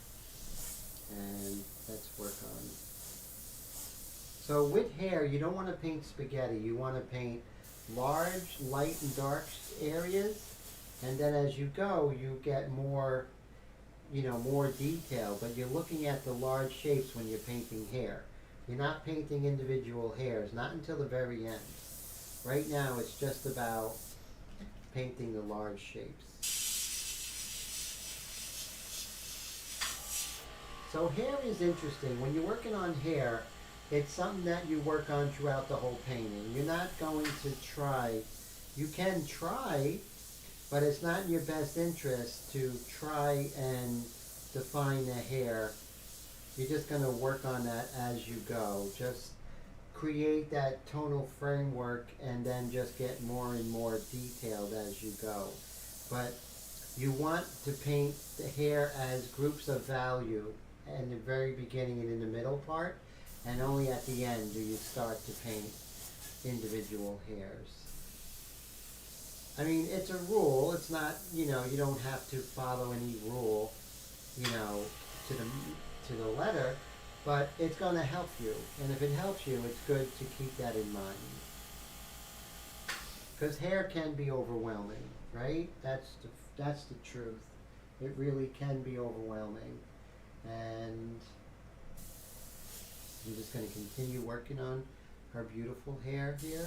and let's work on. So with hair, you don't want to paint spaghetti. You want to paint large, light and dark areas, and then as you go, you get more, more detail, but you're looking at the large shapes when you're painting hair. You're not painting individual hairs, not until the very end. Right now, it's just about painting the large shapes. So hair is interesting. When you're working on hair, it's something that you work on throughout the whole painting. You're not going to try, you can try, but it's not in your best interest to try and define the hair. You're just going to work on that as you go. Just create that tonal framework and then just get more and more detailed as you go. But you want to paint the hair as groups of value in the very beginning and in the middle part, and only at the end do you start to paint individual hairs. I mean, it's a rule. It's not, you don't have to follow any rule, to the letter, but it's going to help you. And if it helps you, it's good to keep that in mind. Because hair can be overwhelming, right? That's the truth. It really can be overwhelming. And I'm just going to continue working on her beautiful hair here.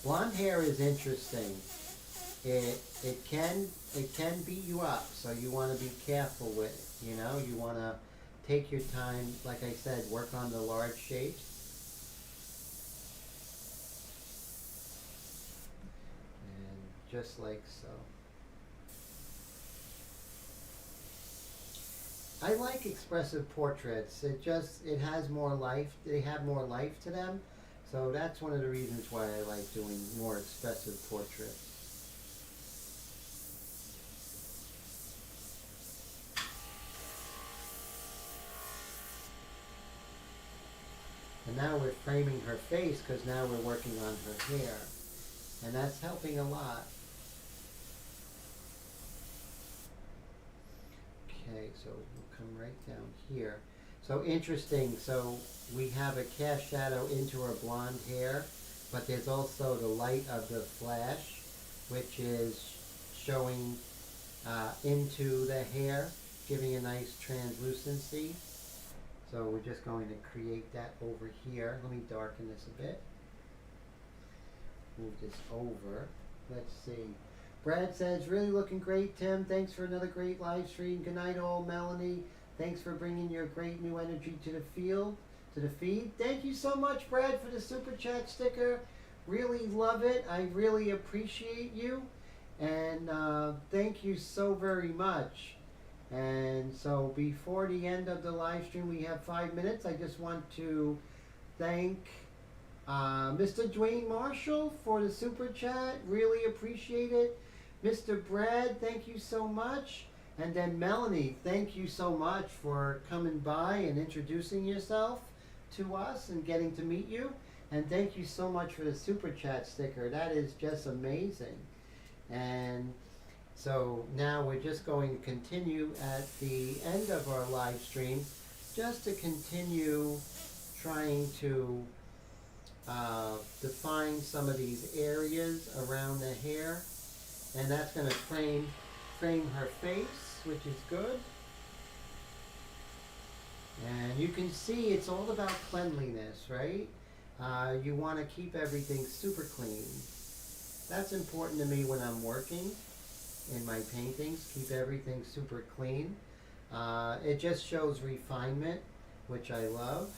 Blonde hair is interesting. It can beat you up, so you want to be careful with it. You want to take your time, like I said, work on the large shapes. And just like so. I like expressive portraits. It has more life. They have more life to them. So that's one of the reasons why I like doing more expressive portraits. And now we're framing her face because now we're working on her hair. And that's helping a lot. Okay, so we'll come right down here. So interesting, so we have a cast shadow into her blonde hair, but there's also the light of the flash, which is showing into the hair, giving a nice translucency. So we're just going to create that over here. Let me darken this a bit. Move this over. Let's see. Brad says, really looking great, Tim. Thanks for another great live stream. Good night, all. Melanie, thanks for bringing your great new energy to the feed. Thank you so much, Brad, for the super chat sticker. Really love it. I really appreciate you. And thank you so very much. And so before the end of the live stream, we have 5 minutes. I just want to thank Mr. Dwayne Marshall for the super chat. Really appreciate it. Mr. Brad, thank you so much. And then Melanie, thank you so much for coming by and introducing yourself to us and getting to meet you. And thank you so much for the super chat sticker. That is just amazing. And so now we're just going to continue at the end of our live stream just to continue trying to define some of these areas around the hair. And that's going to frame her face, which is good. And you can see it's all about cleanliness, right? You want to keep everything super clean. That's important to me when I'm working in my paintings. Keep everything super clean. It just shows refinement, which I love.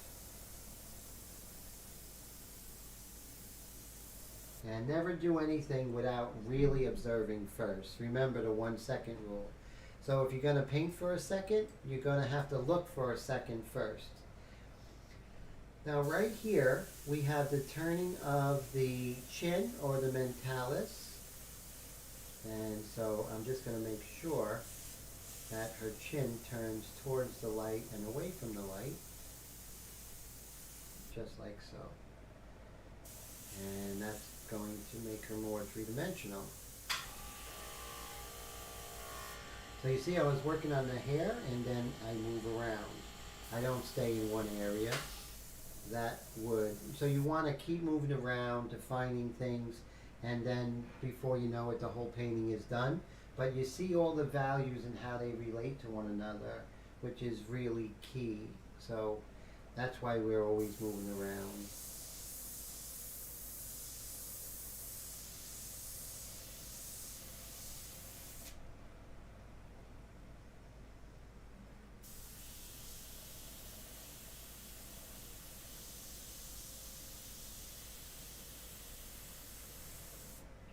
And never do anything without really observing first. Remember the 1 second rule. So if you're going to paint for a second, you're going to have to look for a second first. Now right here, we have the turning of the chin or the mentalis. And so I'm just going to make sure that her chin turns towards the light and away from the light. Just like so. And that's going to make her more three-dimensional. So you see I was working on the hair and then I move around. I don't stay in one area. That would, so you want to keep moving around, defining things, and then before you know it, the whole painting is done. But you see all the values and how they relate to one another, which is really key. So that's why we're always moving around.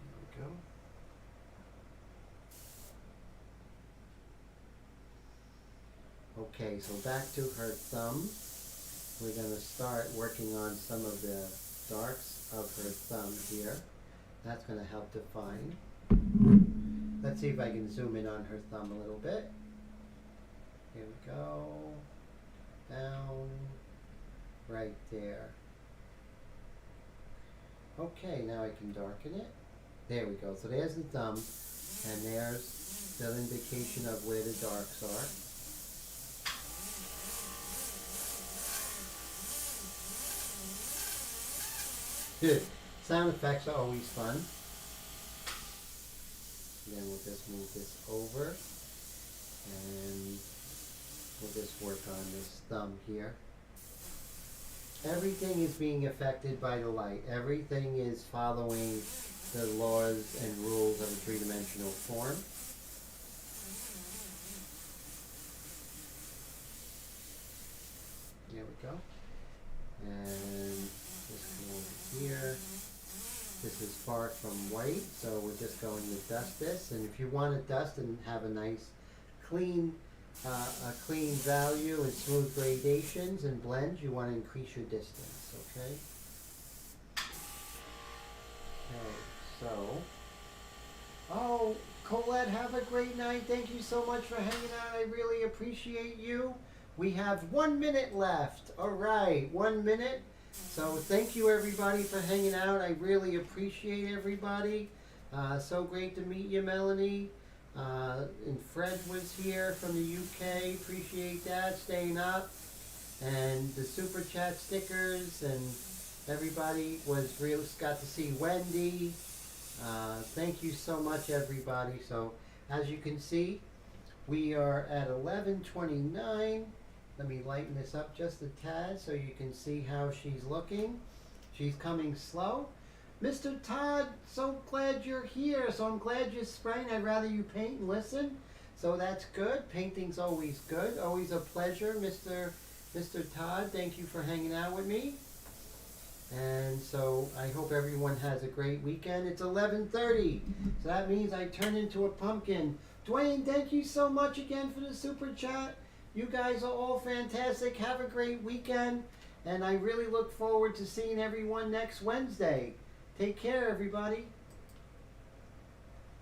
There we go. Okay, so back to her thumb. We're going to start working on some of the darks of her thumb here. That's going to help define. Let's see if I can zoom in on her thumb a little bit. Here we go. Down. Right there. Okay, now I can darken it. There we go. So there's the thumb, and there's the indication of where the darks are. Good. Sound effects are always fun. Then we'll just move this over and we'll just work on this thumb here. Everything is being affected by the light. Everything is following the laws and rules of a three-dimensional form. There we go. And just come over here. This is far from white, so we're just going to dust this. And if you want to dust and have a nice clean value and smooth gradations and blends, you want to increase your distance, okay? Okay, so, oh, Colette, have a great night. Thank you so much for hanging out. I really appreciate you. We have 1 minute left. All right, 1 minute. So thank you everybody for hanging out. I really appreciate everybody. So great to meet you, Melanie. And Fred was here from the UK. Appreciate that, staying up. And the super chat stickers, and everybody was real. Got to see Wendy. Thank you so much, everybody. So as you can see, we are at 11:29. Let me lighten this up just a tad so you can see how she's looking. She's coming slow. Mr. Todd, so glad you're here. So I'm glad you're spraying. I'd rather you paint and listen. So that's good. Painting's always good. Always a pleasure, Mr. Todd. Thank you for hanging out with me. And so I hope everyone has a great weekend. It's 11:30. So that means I turn into a pumpkin. Dwayne, thank you so much again for the super chat. You guys are all fantastic. Have a great weekend. And I really look forward to seeing everyone next Wednesday. Take care, everybody.